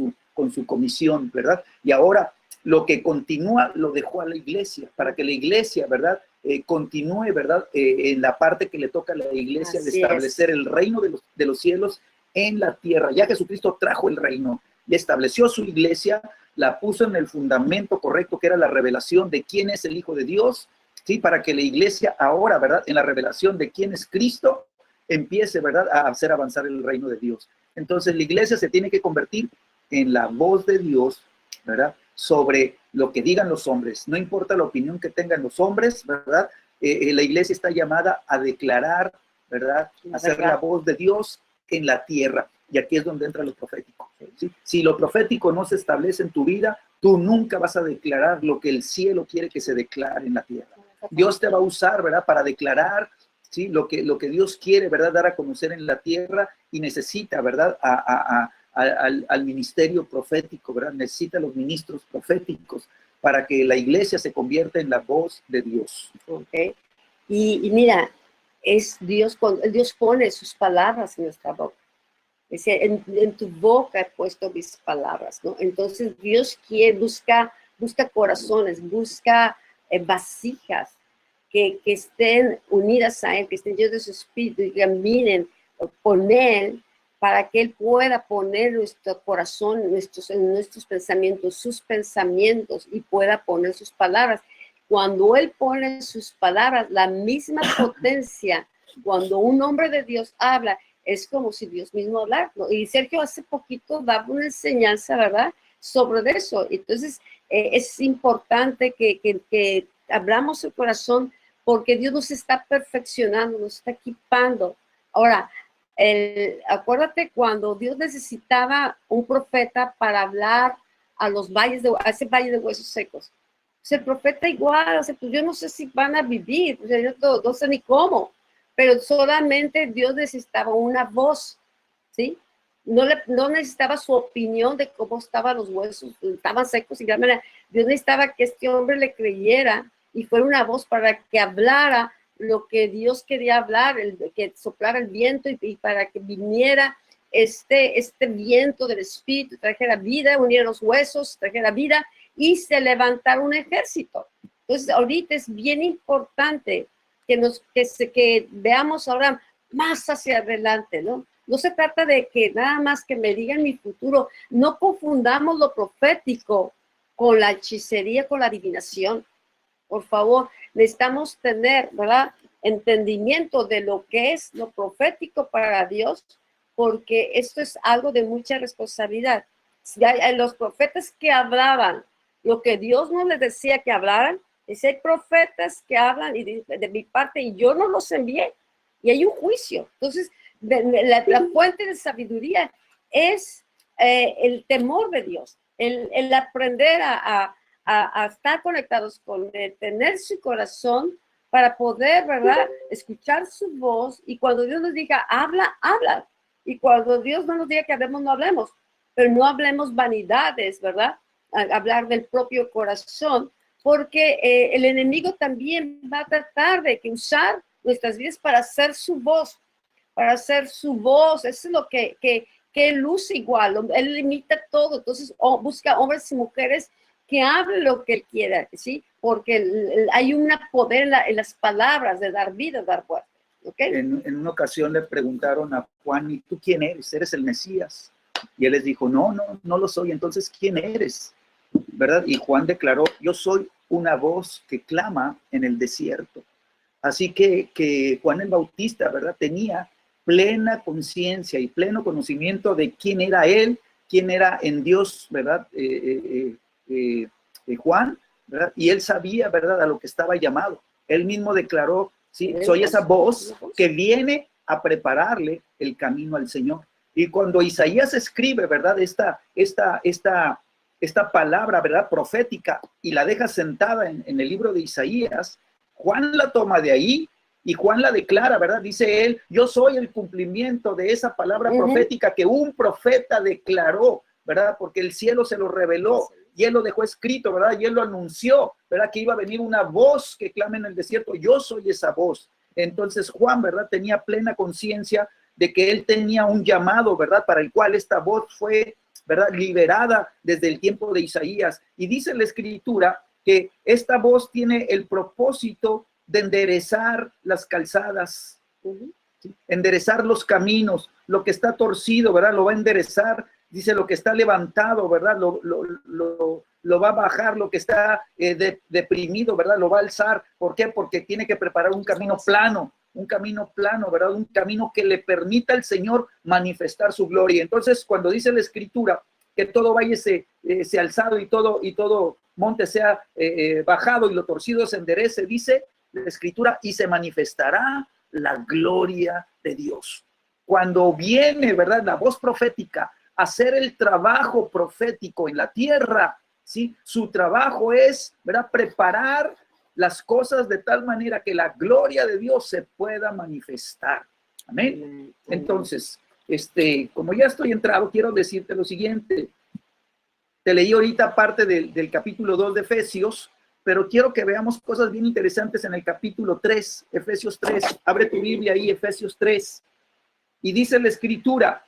su comisión, ¿verdad? Y ahora, lo que continúa lo dejó a la iglesia, para que la iglesia, ¿verdad? Continúe, ¿verdad? En la parte que le toca a la iglesia de establecer el reino de los cielos en la tierra. Ya Jesucristo trajo el reino y estableció su iglesia, la puso en el fundamento correcto, que era la revelación de quién es el Hijo de Dios, ¿sí? Para que la iglesia ahora, ¿verdad? En la revelación de quién es Cristo, empiece, ¿verdad? A hacer avanzar el reino de Dios. Entonces, la iglesia se tiene que convertir en la voz de Dios, ¿verdad? Sobre lo que digan los hombres. No importa la opinión que tengan los hombres, ¿verdad? La iglesia está llamada a declarar, ¿verdad? A ser la voz de Dios en la tierra. Y aquí es donde entra lo profético, ¿sí? Si lo profético no se establece en tu vida, tú nunca vas a declarar lo que el cielo quiere que se declare en la tierra. Dios te va a usar, ¿verdad? Para declarar, ¿sí? Lo que Dios quiere, ¿verdad? Dar a conocer en la tierra, y necesita, ¿verdad? Al ministerio profético, ¿verdad? Necesita los ministros proféticos para que la iglesia se convierta en la voz de Dios. Okay. Y mira, es Dios, cuando Dios pone sus palabras en nuestra boca. Es decir, en tu boca he puesto mis palabras, ¿no? Entonces Dios busca corazones, busca vasijas que estén unidas a Él, que estén llenos de su espíritu y que caminen con Él, para que Él pueda poner nuestro corazón, en nuestros pensamientos, sus pensamientos, y pueda poner sus palabras. Cuando Él pone sus palabras, la misma potencia, cuando un hombre de Dios habla, es como si Dios mismo hablara, ¿no? Y Sergio hace poquito daba una enseñanza, ¿verdad?, sobre eso. Entonces, es importante que abramos el corazón, porque Dios nos está perfeccionando, nos está equipando. Ahora, acuérdate cuando Dios necesitaba un profeta para hablar a ese valle de huesos secos. Pues el profeta igual, pues yo no sé si van a vivir, yo no sé ni cómo, pero solamente Dios necesitaba una voz, ¿sí? No necesitaba su opinión de cómo estaban los huesos, estaban secos, y de manera, Dios necesitaba que este hombre le creyera y fuera una voz para que hablara lo que Dios quería hablar, que soplara el viento, y para que viniera este viento del Espíritu, trajera vida, uniera los huesos, trajera vida, y se levantara un ejército. Entonces, ahorita es bien importante que veamos ahora más hacia adelante, ¿no? No se trata de que nada más que me digan mi futuro. No confundamos lo profético con la hechicería, con la adivinación. Por favor, necesitamos tener, ¿verdad?, entendimiento de lo que es lo profético para Dios, porque esto es algo de mucha responsabilidad. Si hay los profetas que hablaban lo que Dios no les decía que hablaran, es hay profetas que hablan y de mi parte y yo no los envié, y hay un juicio. Entonces, la fuente de sabiduría es el temor de Dios, el aprender a estar conectados con él, tener su corazón para poder, ¿verdad?, escuchar su voz, y cuando Dios nos diga, habla, habla, y cuando Dios no nos diga que hablemos, no hablemos, pero no hablemos vanidades, ¿verdad?, hablar del propio corazón, porque el enemigo también va a tratar de que usar nuestras vidas para hacer su voz, eso es lo que él usa igual, él imita todo, entonces busca hombres y mujeres que hablen lo que él quiera, ¿sí? Porque hay un poder en las palabras de dar vida, dar muerte, ¿ok? En una ocasión le preguntaron a Juan, ¿y tú quién eres? ¿Eres el Mesías? Y él les dijo, no lo soy. Entonces, ¿quién eres? ¿Verdad? Y Juan declaró, yo soy una voz que clama en el desierto. Así que Juan el Bautista, ¿verdad?, tenía plena conciencia y pleno conocimiento de quién era él, quién era en Dios, ¿verdad? Juan, ¿verdad? Y él sabía, ¿verdad?, a lo que estaba llamado. Él mismo declaró, sí, soy esa voz que viene a prepararle el camino al Señor. Y cuando Isaías escribe, ¿verdad?, esta palabra, ¿verdad?, profética, y la deja sentada en el libro de Isaías, Juan la toma de ahí y Juan la declara, ¿verdad? Dice él, yo soy el cumplimiento de esa palabra profética que un profeta declaró, ¿verdad? Porque el cielo se lo reveló y él lo dejó escrito, ¿verdad? Y él lo anunció, ¿verdad? Que iba a venir una voz que clame en el desierto, yo soy esa voz. Entonces Juan, ¿verdad?, tenía plena conciencia de que él tenía un llamado, ¿verdad?, para el cual esta voz fue, ¿verdad?, liberada desde el tiempo de Isaías. Y dice la Escritura que esta voz tiene el propósito de enderezar las calzadas, ¿sí?, enderezar los caminos, lo que está torcido, ¿verdad?, lo va a enderezar. Dice, lo que está levantado, ¿verdad?, lo va a bajar, lo que está deprimido, ¿verdad?, lo va a alzar. ¿Por qué? Porque tiene que preparar un camino plano, ¿verdad?, un camino que le permita al Señor manifestar su gloria. Entonces, cuando dice la Escritura que todo valle se alzado y todo monte sea bajado y lo torcido se enderece, dice la Escritura, y se manifestará la gloria de Dios. Cuando viene, ¿verdad?, la voz profética a hacer el trabajo profético en la tierra, ¿sí?, su trabajo es, ¿verdad?, preparar las cosas de tal manera que la gloria de Dios se pueda manifestar. Amén. Entonces, como ya estoy entrado, quiero decirte lo siguiente. Te leí ahorita parte del capítulo 2 de Efesios, pero quiero que veamos cosas bien interesantes en el capítulo 3, Efesios 3. Abre tu Biblia ahí, Efesios 3. Y dice la Escritura,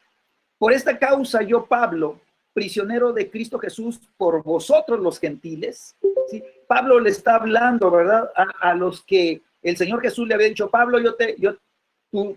por esta causa yo, Pablo, prisionero de Cristo Jesús, por vosotros los gentiles. ¿Sí? Pablo le está hablando, ¿verdad?, a los que el Señor Jesús le había dicho, Pablo,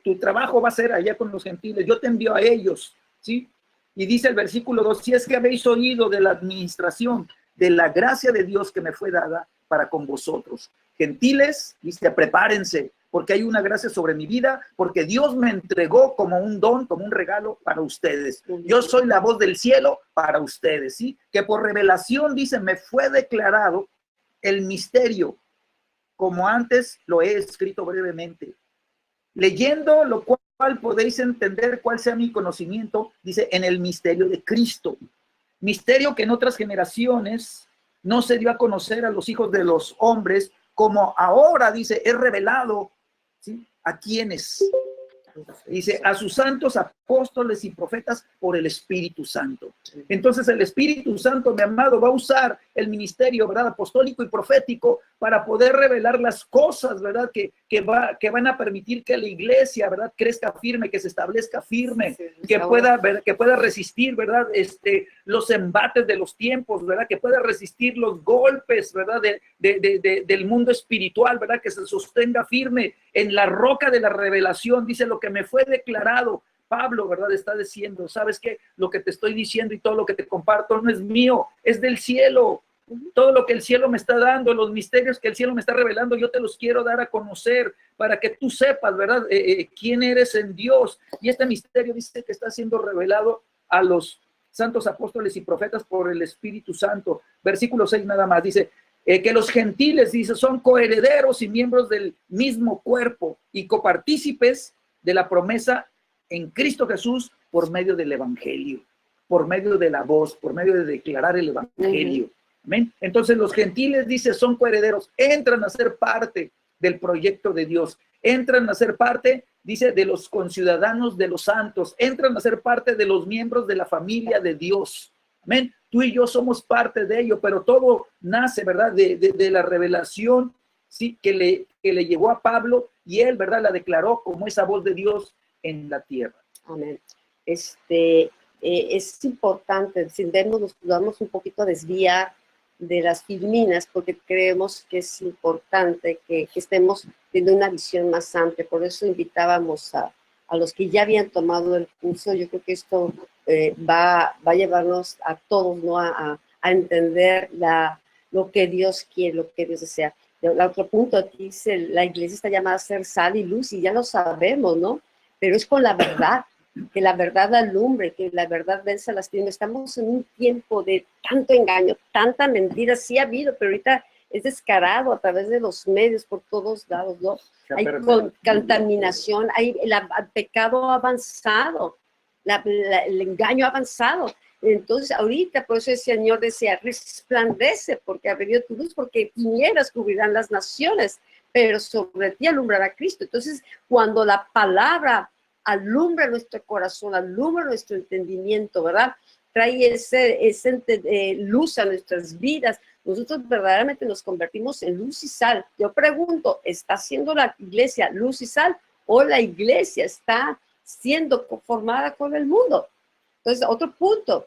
tu trabajo va a ser allá con los gentiles, yo te envío a ellos, ¿sí? Y dice el versículo 2, si es que habéis oído de la administración de la gracia de Dios que me fue dada para con vosotros. Gentiles, dice, prepárense, porque hay una gracia sobre mi vida, porque Dios me entregó como un don, como un regalo para ustedes. Yo soy la voz del cielo para ustedes, ¿sí? Que por revelación, dice, me fue declarado el misterio, como antes lo he escrito brevemente. Leyendo lo cual podéis entender cuál sea mi conocimiento, dice, en el misterio de Cristo. Misterio que en otras generaciones no se dio a conocer a los hijos de los hombres, como ahora, dice, es revelado, ¿sí?, a quienes, dice, a sus santos apóstoles y profetas por el Espíritu Santo. Entonces el Espíritu Santo, mi amado, va a usar el ministerio, ¿verdad?, apostólico y profético para poder revelar las cosas, ¿verdad?, que van a permitir que la iglesia, ¿verdad?, crezca firme, que se establezca firme, que pueda resistir, ¿verdad?, los embates de los tiempos, ¿verdad?, que pueda resistir los golpes, ¿verdad?, del mundo espiritual, ¿verdad?, que se sostenga firme en la roca de la revelación. Dice, lo que me fue declarado Pablo, ¿verdad? Está diciendo, ¿sabes qué? Lo que te estoy diciendo y todo lo que te comparto no es mío, es del cielo. Todo lo que el cielo me está dando, los misterios que el cielo me está revelando, yo te los quiero dar a conocer para que tú sepas, ¿verdad? Quién eres en Dios. Y este misterio dice que está siendo revelado a los santos apóstoles y profetas por el Espíritu Santo. Versículo 6 nada más, dice que los gentiles, dice, son coherederos y miembros del mismo cuerpo y copartícipes de la promesa en Cristo Jesús por medio del Evangelio, por medio de la voz, por medio de declarar el Evangelio. Amén. Entonces los gentiles, dice, son coherederos, entran a ser parte del proyecto de Dios, entran a ser parte, dice, de los conciudadanos de los santos, entran a ser parte de los miembros de la familia de Dios. Amén. Tú y yo somos parte de ello, pero todo nace, ¿verdad? De la revelación, sí, que le llegó a Pablo y él, ¿verdad? La declaró como esa voz de Dios en la tierra. Amén. Es importante, si nos vamos un poquito a desviar de las filminas, porque creemos que es importante que estemos teniendo una visión más amplia. Por eso invitábamos a los que ya habían tomado el curso. Yo creo que esto va a llevarnos a todos, ¿no? a entender lo que Dios quiere, lo que Dios desea. El otro punto aquí dice, la iglesia está llamada a ser sal y luz, y ya lo sabemos, ¿no? Pero es con la verdad, que la verdad alumbre, que la verdad vence las tinieblas. Estamos en un tiempo de tanto engaño, tanta mentira, sí ha habido, pero ahorita es descarado a través de los medios por todos lados, ¿no? Hay contaminación, el pecado ha avanzado, el engaño ha avanzado. Entonces, ahorita, por eso el Señor decía, resplandece, porque ha venido tu luz, porque tinieblas cubrirán las naciones, pero sobre ti alumbrará Cristo. Entonces, cuando la palabra alumbra nuestro corazón, alumbra nuestro entendimiento, ¿verdad? Trae ese luz a nuestras vidas. Nosotros verdaderamente nos convertimos en luz y sal. Yo pregunto, ¿está siendo la iglesia luz y sal o la iglesia está siendo conformada con el mundo? Entonces, otro punto,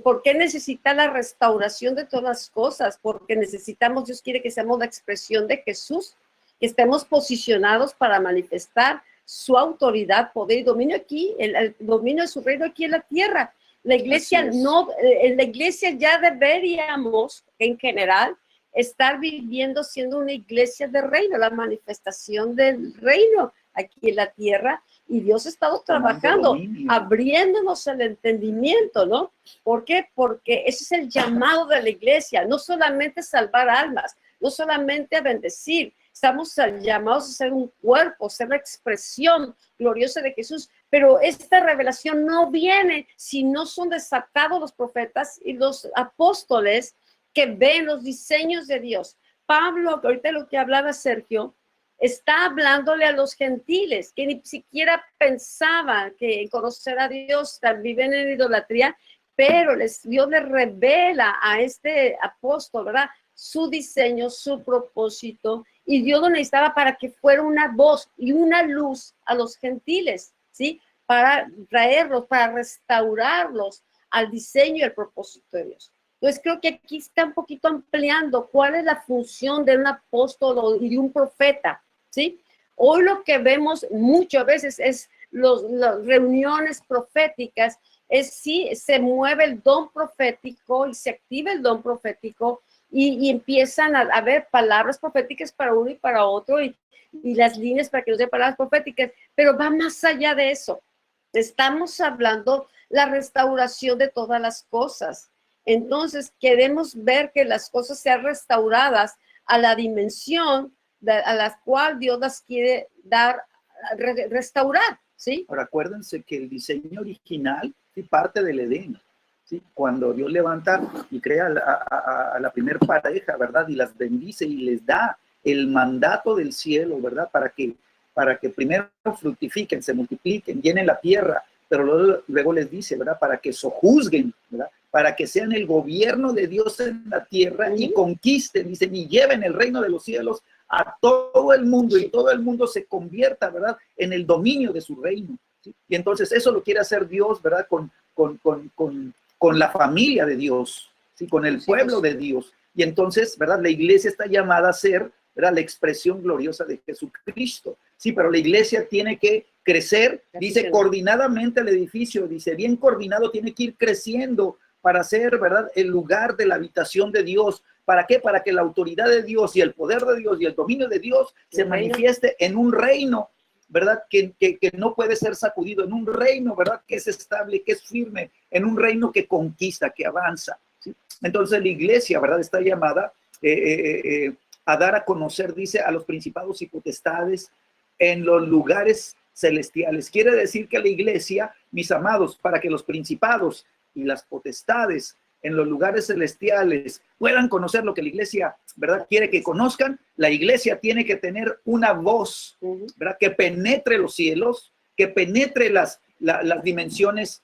¿por qué necesita la restauración de todas las cosas? Porque necesitamos, Dios quiere que seamos la expresión de Jesús, que estemos posicionados para manifestar su autoridad, poder y dominio aquí, el dominio de su reino aquí en la tierra. La iglesia en la iglesia ya deberíamos, en general, estar viviendo siendo una iglesia de reino, la manifestación del reino aquí en la tierra, y Dios ha estado trabajando, abriéndonos el entendimiento, ¿no? ¿Por qué? Porque ese es el llamado de la iglesia, no solamente salvar almas, no solamente a bendecir, estamos llamados a ser un cuerpo, ser la expresión gloriosa de Jesús, pero esta revelación no viene si no son desatados los profetas y los apóstoles que ven los diseños de Dios. Pablo, ahorita lo que hablaba Sergio, está hablándole a los gentiles que ni siquiera pensaban que conocer a Dios, viven en idolatría, pero Dios les revela a este apóstol, ¿verdad? Su diseño, su propósito, y Dios lo necesitaba para que fuera una voz y una luz a los gentiles, ¿sí? Para traerlos, para restaurarlos al diseño y al propósito de Dios. Entonces creo que aquí está un poquito ampliando cuál es la función de un apóstol y de un profeta, ¿sí? Hoy lo que vemos muchas veces es las reuniones proféticas, es si se mueve el don profético y se activa el don profético y empiezan a haber palabras proféticas para uno y para otro y las líneas para que nos den palabras proféticas, pero va más allá de eso. Estamos hablando la restauración de todas las cosas. Entonces queremos ver que las cosas sean restauradas a la dimensión a la cual Dios las quiere dar, restaurar, ¿sí? Ahora acuérdense que el diseño original sí parte del Edén, ¿sí? Cuando Dios levanta y crea a la primera pareja, ¿verdad? Y las bendice y les da el mandato del cielo, ¿verdad? Para que primero fructifiquen, se multipliquen, llenen la tierra, pero luego les dice, ¿verdad? Para que sojuzguen, ¿verdad? Para que sean el gobierno de Dios en la tierra y conquisten, dicen, y lleven el reino de los cielos a todo el mundo y todo el mundo se convierta, ¿verdad? En el dominio de su reino, ¿sí? Y entonces eso lo quiere hacer Dios, ¿verdad? Con la familia de Dios, ¿sí? Con el pueblo de Dios. Y entonces, ¿verdad? La iglesia está llamada a ser, ¿verdad? La expresión gloriosa de Jesucristo. Sí, pero la iglesia tiene que crecer, dice coordinadamente el edificio, dice bien coordinado, tiene que ir creciendo para ser, ¿verdad?, el lugar de la habitación de Dios. ¿Para qué? Para que la autoridad de Dios y el poder de Dios y el dominio de Dios se manifieste en un reino, ¿verdad?, que no puede ser sacudido, en un reino, ¿verdad?, que es estable, que es firme, en un reino que conquista, que avanza, ¿sí? Entonces la iglesia, ¿verdad?, está llamada a dar a conocer, dice, a los principados y potestades en los lugares celestiales. Quiere decir que la iglesia, mis amados, para que los principados y las potestades en los lugares celestiales puedan conocer lo que la iglesia, ¿verdad?, quiere que conozcan, la iglesia tiene que tener una voz, ¿verdad?, que penetre los cielos, que penetre las dimensiones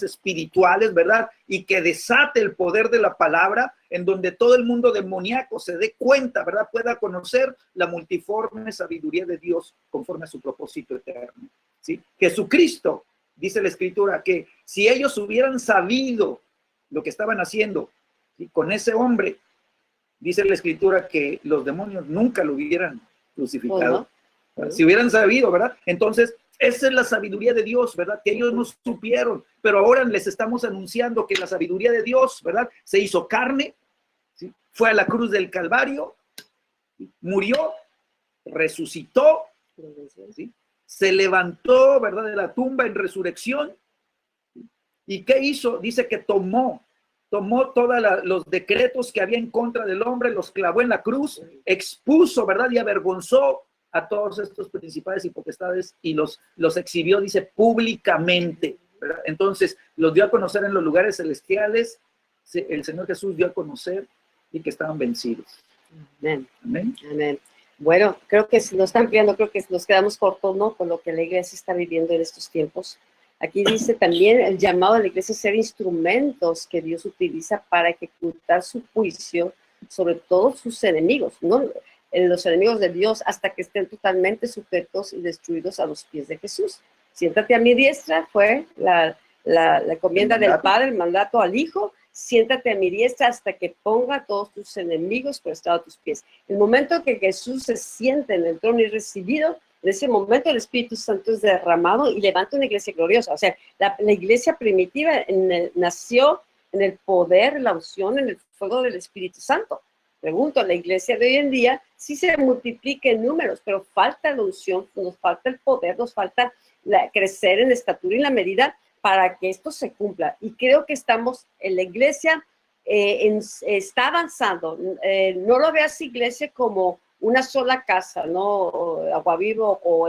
espirituales, ¿verdad?, y que desate el poder de la palabra, en donde todo el mundo demoníaco se dé cuenta, ¿verdad?, pueda conocer la multiforme sabiduría de Dios conforme a su propósito eterno, ¿sí? Jesucristo, dice la Escritura, que si ellos hubieran sabido lo que estaban haciendo, ¿sí?, con ese hombre, dice la Escritura que los demonios nunca lo hubieran crucificado. Si hubieran sabido, ¿verdad? Entonces, esa es la sabiduría de Dios, ¿verdad? Que ellos no supieron, pero ahora les estamos anunciando que la sabiduría de Dios, ¿verdad?, se hizo carne, ¿sí?, fue a la cruz del Calvario, murió, resucitó, ¿sí?, se levantó, ¿verdad?, de la tumba en resurrección. ¿Y qué hizo? Dice que tomó todos los decretos que había en contra del hombre, los clavó en la cruz, expuso, ¿verdad?, y avergonzó a todos estos principales y potestades y los exhibió, dice, públicamente, ¿verdad? Entonces, los dio a conocer en los lugares celestiales, el Señor Jesús dio a conocer y que estaban vencidos. Amén. Amén. Amén. Bueno, creo que si nos están ampliando, creo que nos quedamos cortos, ¿no?, con lo que la iglesia está viviendo en estos tiempos. Aquí dice también el llamado de la iglesia a ser instrumentos que Dios utiliza para ejecutar su juicio sobre todos sus enemigos, ¿no?, los enemigos de Dios, hasta que estén totalmente sujetos y destruidos a los pies de Jesús. Siéntate a mi diestra, fue la encomienda del Padre, el mandato al Hijo. Siéntate a mi diestra hasta que ponga a todos tus enemigos por estrado a tus pies. El momento que Jesús se siente en el trono y recibido, en ese momento el Espíritu Santo es derramado y levanta una iglesia gloriosa. O sea, la iglesia primitiva nació en el poder, la unción, en el fuego del Espíritu Santo. Pregunto, la iglesia de hoy en día sí se multiplica en números, pero falta la unción, nos falta el poder, nos falta crecer en la estatura y la medida para que esto se cumpla. Y creo que estamos en la iglesia, está avanzando. No lo veas iglesia como una sola casa, ¿no? Agua Viva o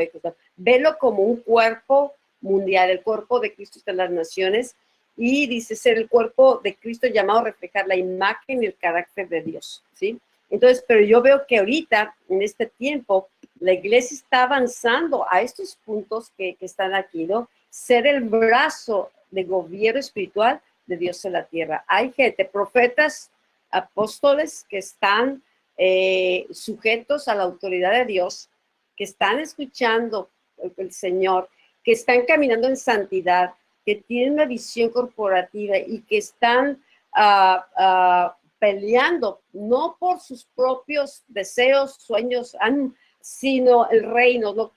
velo como un cuerpo mundial, el cuerpo de Cristo de las naciones, y dice ser el cuerpo de Cristo llamado a reflejar la imagen y el carácter de Dios, ¿sí? Entonces, pero yo veo que ahorita, en este tiempo, la iglesia está avanzando a estos puntos que están aquí, ¿no? Ser el brazo de gobierno espiritual de Dios en la tierra. Hay gente, profetas, apóstoles que están sujetos a la autoridad de Dios, que están escuchando el Señor, que están caminando en santidad, que tienen una visión corporativa y que están peleando no por sus propios deseos, sueños, sino el reino, lo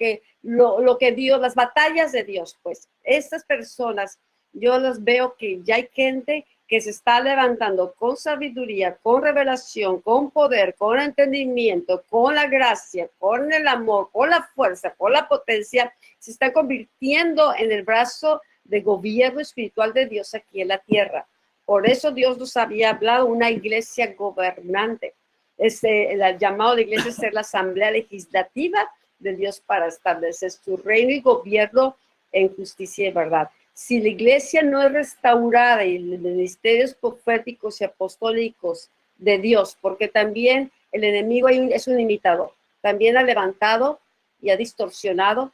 que Dios, las batallas de Dios. Pues estas personas, yo las veo que ya hay gente que se está levantando con sabiduría, con revelación, con poder, con entendimiento, con la gracia, con el amor, con la fuerza, con la potencia, se está convirtiendo en el brazo de gobierno espiritual de Dios aquí en la tierra. Por eso Dios nos había hablado una iglesia gobernante. El llamado de iglesia es ser la asamblea legislativa de Dios para establecer su reino y gobierno en justicia y verdad. Si la iglesia no es restaurada y los ministerios proféticos y apostólicos de Dios, porque también el enemigo es un imitador, también ha levantado y ha distorsionado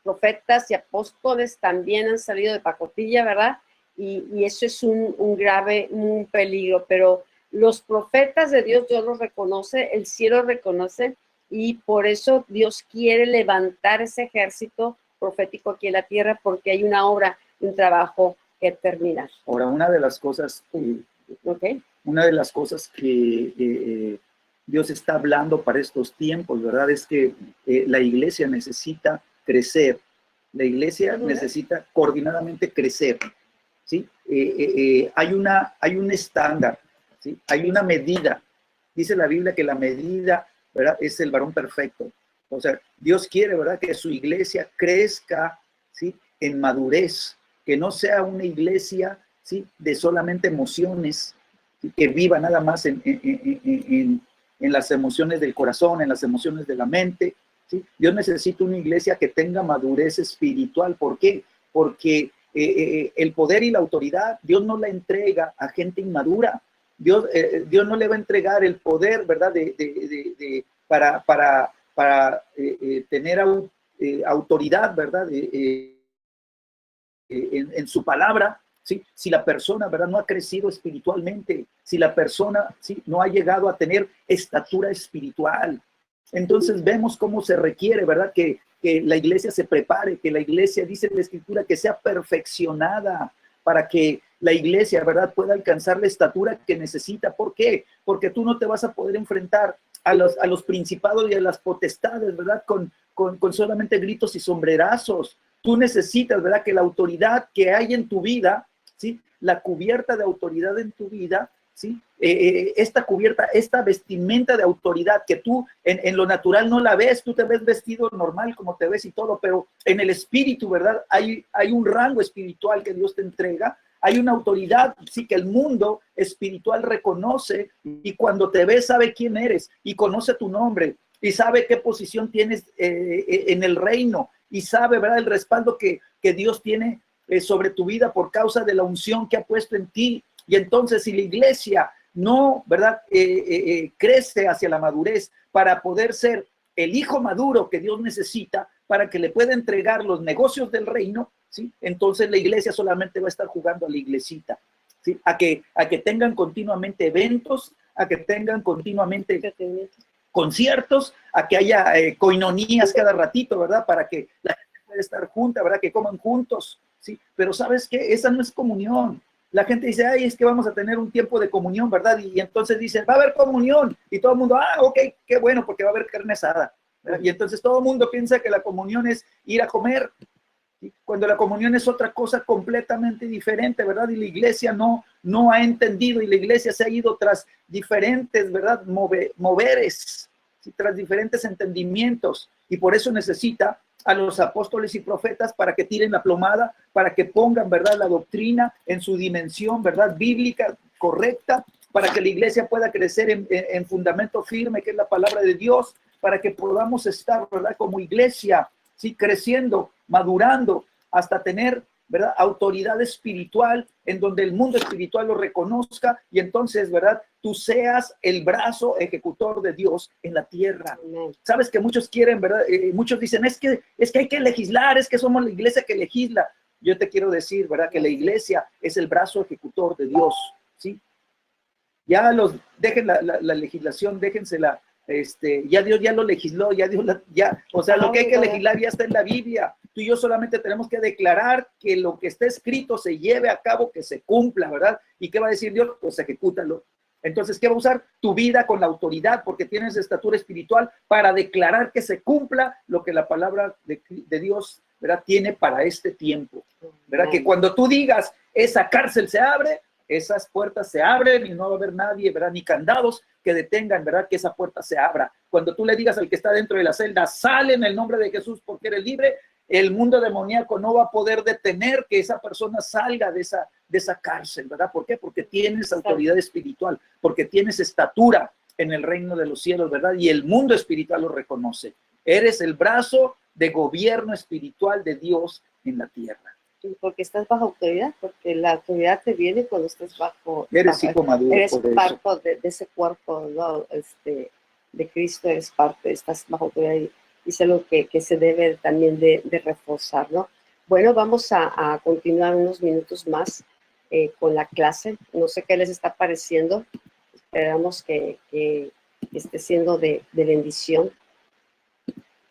profetas y apóstoles, también han salido de pacotilla, ¿verdad? Y eso es un grave peligro, pero los profetas de Dios los reconoce, el cielo reconoce, y por eso Dios quiere levantar ese ejército profético aquí en la tierra, porque hay una obra, un trabajo que terminar. Ahora, una de las cosas que Dios está hablando para estos tiempos, ¿verdad? Es que la iglesia necesita crecer La iglesia necesita coordinadamente crecer, ¿sí? Hay un estándar, ¿sí? Hay una medida. Dice la Biblia que la medida, ¿verdad?, es el varón perfecto. O sea, Dios quiere, ¿verdad?, que su iglesia crezca, ¿sí?, en madurez, que no sea una iglesia, ¿sí?, de solamente emociones, ¿sí?, que viva nada más en las emociones del corazón, en las emociones de la mente, ¿sí? Dios necesita una iglesia que tenga madurez espiritual. ¿Por qué? Porque el poder y la autoridad, Dios no la entrega a gente inmadura. Dios no le va a entregar el poder, ¿verdad?, para tener autoridad, ¿verdad?, en su palabra, ¿sí? Si la persona, ¿verdad?, no ha crecido espiritualmente, si la persona, ¿sí?, no ha llegado a tener estatura espiritual. Entonces vemos cómo se requiere, ¿verdad?, que la iglesia se prepare, que la iglesia, dice la Escritura, que sea perfeccionada para que la iglesia, ¿verdad?, pueda alcanzar la estatura que necesita. ¿Por qué? Porque tú no te vas a poder enfrentar a los principados y a las potestades, ¿verdad?, con solamente gritos y sombrerazos. Tú necesitas, ¿verdad?, que la autoridad que hay en tu vida, ¿sí?, la cubierta de autoridad en tu vida, ¿sí?, esta cubierta, esta vestimenta de autoridad que tú en lo natural no la ves, tú te ves vestido normal como te ves y todo, pero en el espíritu, ¿verdad?, hay un rango espiritual que Dios te entrega, hay una autoridad, sí, que el mundo espiritual reconoce, y cuando te ve sabe quién eres y conoce tu nombre y sabe qué posición tienes en el reino, y sabe, ¿verdad?, el respaldo que Dios tiene sobre tu vida por causa de la unción que ha puesto en ti. Y entonces, si la iglesia no, ¿verdad?, crece hacia la madurez para poder ser el hijo maduro que Dios necesita para que le pueda entregar los negocios del reino, ¿sí?, entonces la iglesia solamente va a estar jugando a la iglesita, ¿sí?, a que tengan continuamente eventos, a que tengan continuamente conciertos, a que haya coinonías cada ratito, ¿verdad?, para que la gente pueda estar junta, ¿verdad?, que coman juntos, ¿sí? Pero ¿sabes qué? Esa no es comunión. La gente dice, ay, es que vamos a tener un tiempo de comunión, ¿verdad? Y entonces dicen, va a haber comunión. Y todo el mundo, ok, qué bueno, porque va a haber carne asada, ¿verdad? Y entonces todo el mundo piensa que la comunión es ir a comer, ¿sí?, cuando la comunión es otra cosa completamente diferente, ¿verdad? Y la iglesia no ha entendido, y la iglesia se ha ido tras diferentes, ¿verdad?, moveres, ¿sí?, tras diferentes entendimientos, y por eso necesita a los apóstoles y profetas para que tiren la plomada, para que pongan, ¿verdad?, la doctrina en su dimensión, ¿verdad?, bíblica correcta, para que la iglesia pueda crecer en fundamento firme, que es la palabra de Dios, para que podamos estar, ¿verdad?, como iglesia, ¿sí?, creciendo, madurando, hasta tener, ¿verdad?, autoridad espiritual, en donde el mundo espiritual lo reconozca, y entonces, ¿verdad?, tú seas el brazo ejecutor de Dios en la tierra. Sabes que muchos quieren, ¿verdad?, muchos dicen, es que hay que legislar, es que somos la iglesia que legisla. Yo te quiero decir, ¿verdad?, que la iglesia es el brazo ejecutor de Dios, ¿sí? Ya dejen la legislación, déjensela, ya Dios ya lo legisló, ya Dios, o sea, lo que hay que legislar ya está en la Biblia. Tú y yo solamente tenemos que declarar que lo que está escrito se lleve a cabo, que se cumpla, ¿verdad? ¿Y qué va a decir Dios? Pues ejecútalo. Entonces, ¿qué va a usar? Tu vida con la autoridad, porque tienes estatura espiritual para declarar que se cumpla lo que la palabra de Dios, ¿verdad?, tiene para este tiempo, ¿verdad? Que cuando tú digas, esa cárcel se abre, esas puertas se abren y no va a haber nadie, ¿verdad?, ni candados que detengan, ¿verdad?, que esa puerta se abra. Cuando tú le digas al que está dentro de la celda, sale en el nombre de Jesús porque eres libre, el mundo demoníaco no va a poder detener que esa persona salga de esa cárcel, ¿verdad? ¿Por qué? Porque tienes autoridad espiritual, porque tienes estatura en el reino de los cielos, ¿verdad? Y el mundo espiritual lo reconoce. Eres el brazo de gobierno espiritual de Dios en la tierra. Porque estás bajo autoridad, porque la autoridad te viene cuando estás bajo. Eres hijo maduro. Eres parte de ese cuerpo, ¿no?, de Cristo, eres parte, estás bajo autoridad, y es algo que se debe también de reforzar, ¿no? Bueno, vamos a continuar unos minutos más con la clase. No sé qué les está pareciendo. Esperamos que esté siendo de bendición.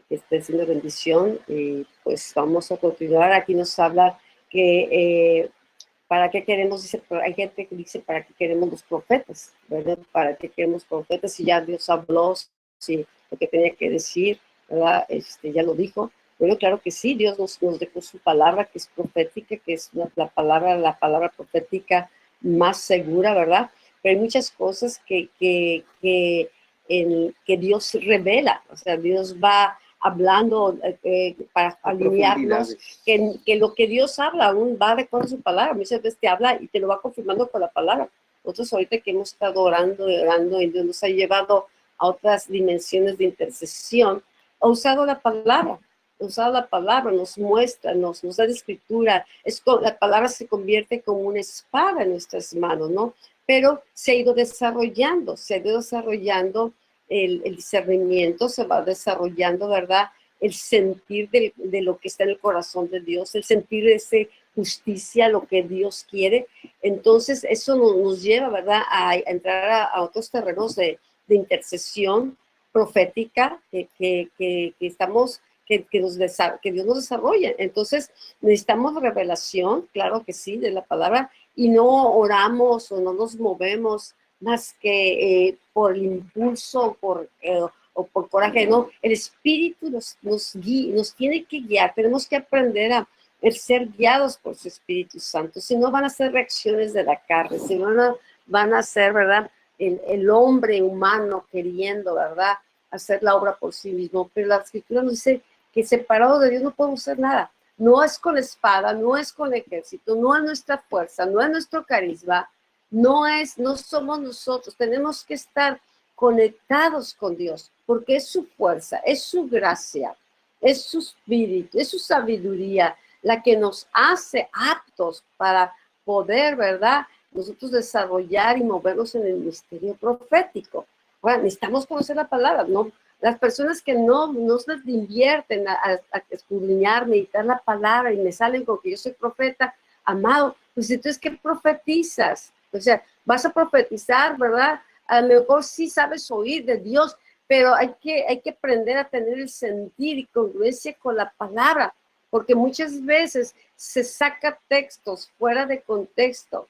Esté siendo bendición, y pues vamos a continuar. Aquí nos habla que para qué queremos, dice, hay gente que dice, para qué queremos los profetas, ¿verdad? Para qué queremos profetas si ya Dios habló, si lo que tenía que decir, ¿verdad?, ya lo dijo. Bueno, claro que sí, Dios nos dejó su palabra que es profética, que es la palabra profética más segura, ¿verdad? Pero hay muchas cosas que Dios revela, o sea, Dios va hablando para alinearnos, que lo que Dios habla aún va de acuerdo a su palabra. Muchas veces te habla y te lo va confirmando con la palabra. Nosotros ahorita que hemos estado orando, y Dios nos ha llevado a otras dimensiones de intercesión, ha usado la palabra, nos muestra, nos da la escritura, la palabra se convierte como una espada en nuestras manos, ¿no? Pero se ha ido desarrollando el discernimiento, se va desarrollando, ¿verdad? El sentir de lo que está en el corazón de Dios, el sentir de esa justicia, lo que Dios quiere. Entonces, eso nos lleva, ¿verdad?, a entrar a otros terrenos de intercesión profética que estamos, que Dios nos desarrolla. Entonces, necesitamos revelación, claro que sí, de la palabra, y no oramos o no nos movemos más que por el impulso o por coraje, no. El Espíritu nos tiene que guiar, tenemos que aprender a ser guiados por su Espíritu Santo, si no van a ser reacciones de la carne, si no van a ser, ¿verdad?, el hombre humano queriendo, ¿verdad?, hacer la obra por sí mismo. Pero la Escritura nos dice que separado de Dios no podemos hacer nada. No es con espada, no es con ejército, no es nuestra fuerza, no es nuestro carisma, no somos nosotros. Tenemos que estar conectados con Dios, porque es su fuerza, es su gracia, es su espíritu, es su sabiduría la que nos hace aptos para poder, ¿verdad?, nosotros desarrollar y movernos en el misterio profético. Bueno, necesitamos conocer la palabra, ¿no? Las personas que no se invierten a escudriñar, meditar la palabra y me salen con que yo soy profeta, amado, pues entonces, ¿qué profetizas? O sea, vas a profetizar, ¿verdad? A lo mejor sí sabes oír de Dios, pero hay que aprender a tener el sentir y congruencia con la palabra, porque muchas veces se saca textos fuera de contexto.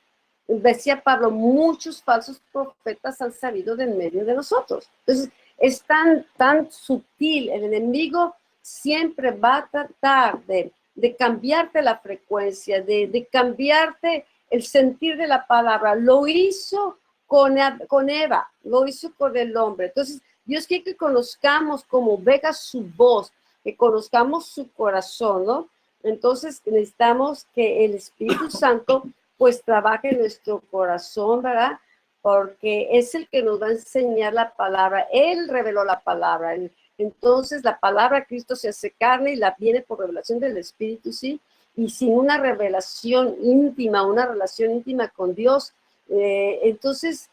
Decía Pablo, muchos falsos profetas han salido de en medio de nosotros. Entonces, es tan sutil, el enemigo siempre va a tratar de cambiarte la frecuencia, de cambiarte el sentir de la palabra. Lo hizo con Eva, lo hizo con el hombre. Entonces, Dios quiere que conozcamos como Vega su voz, que conozcamos su corazón, ¿no? Entonces, necesitamos que el Espíritu Santo pues trabaje en nuestro corazón, ¿verdad? Porque es el que nos va a enseñar la palabra. Él reveló la palabra. Entonces, la palabra Cristo se hace carne y la viene por revelación del Espíritu, ¿sí? Y sin una revelación íntima, una relación íntima con Dios, entonces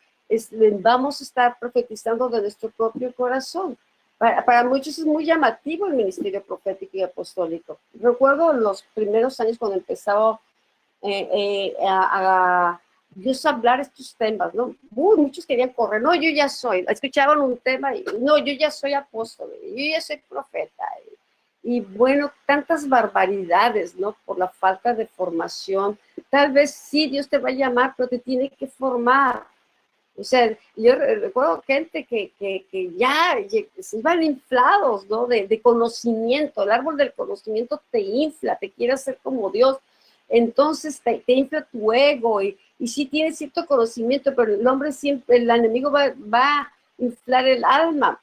vamos a estar profetizando de nuestro propio corazón. Para muchos es muy llamativo el ministerio profético y apostólico. Recuerdo los primeros años cuando empezaba a Dios hablar estos temas, ¿no? Muchos querían correr, no, yo ya soy, escuchaban un tema y no, yo ya soy apóstol, yo ya soy profeta. Y bueno, tantas barbaridades, ¿no? Por la falta de formación. Tal vez sí, Dios te va a llamar, pero te tiene que formar. O sea, yo recuerdo gente que ya se iban inflados, ¿no? De conocimiento. El árbol del conocimiento te infla, te quiere hacer como Dios. Entonces te infla tu ego y sí tienes cierto conocimiento, pero el hombre siempre, el enemigo va a inflar el alma.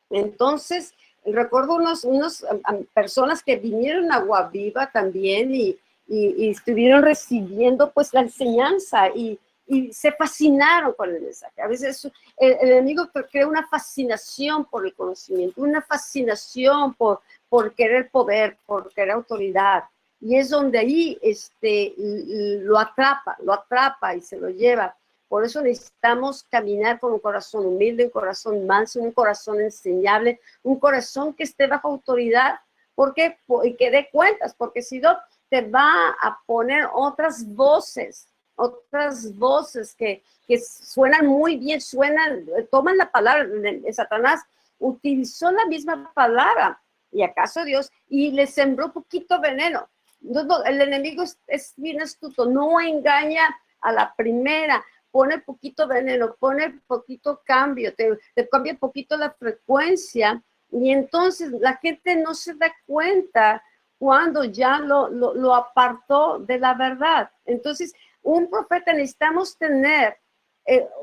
Entonces, recuerdo unos personas que vinieron a Agua Viva también y estuvieron recibiendo pues la enseñanza y se fascinaron con el mensaje. A veces el enemigo crea una fascinación por el conocimiento, una fascinación por querer poder, por querer autoridad. Y es donde ahí lo atrapa y se lo lleva. Por eso necesitamos caminar con un corazón humilde, un corazón manso, un corazón enseñable, un corazón que esté bajo autoridad, porque y que dé cuentas, porque si no, te va a poner otras voces que suenan muy bien, toman la palabra. Satanás utilizó la misma palabra, y acaso Dios, y le sembró poquito veneno. No, el enemigo es bien astuto, no engaña a la primera, pone poquito veneno, pone poquito cambio, te cambia poquito la frecuencia Y entonces la gente no se da cuenta cuando ya lo apartó de la verdad. Entonces, un profeta necesitamos tener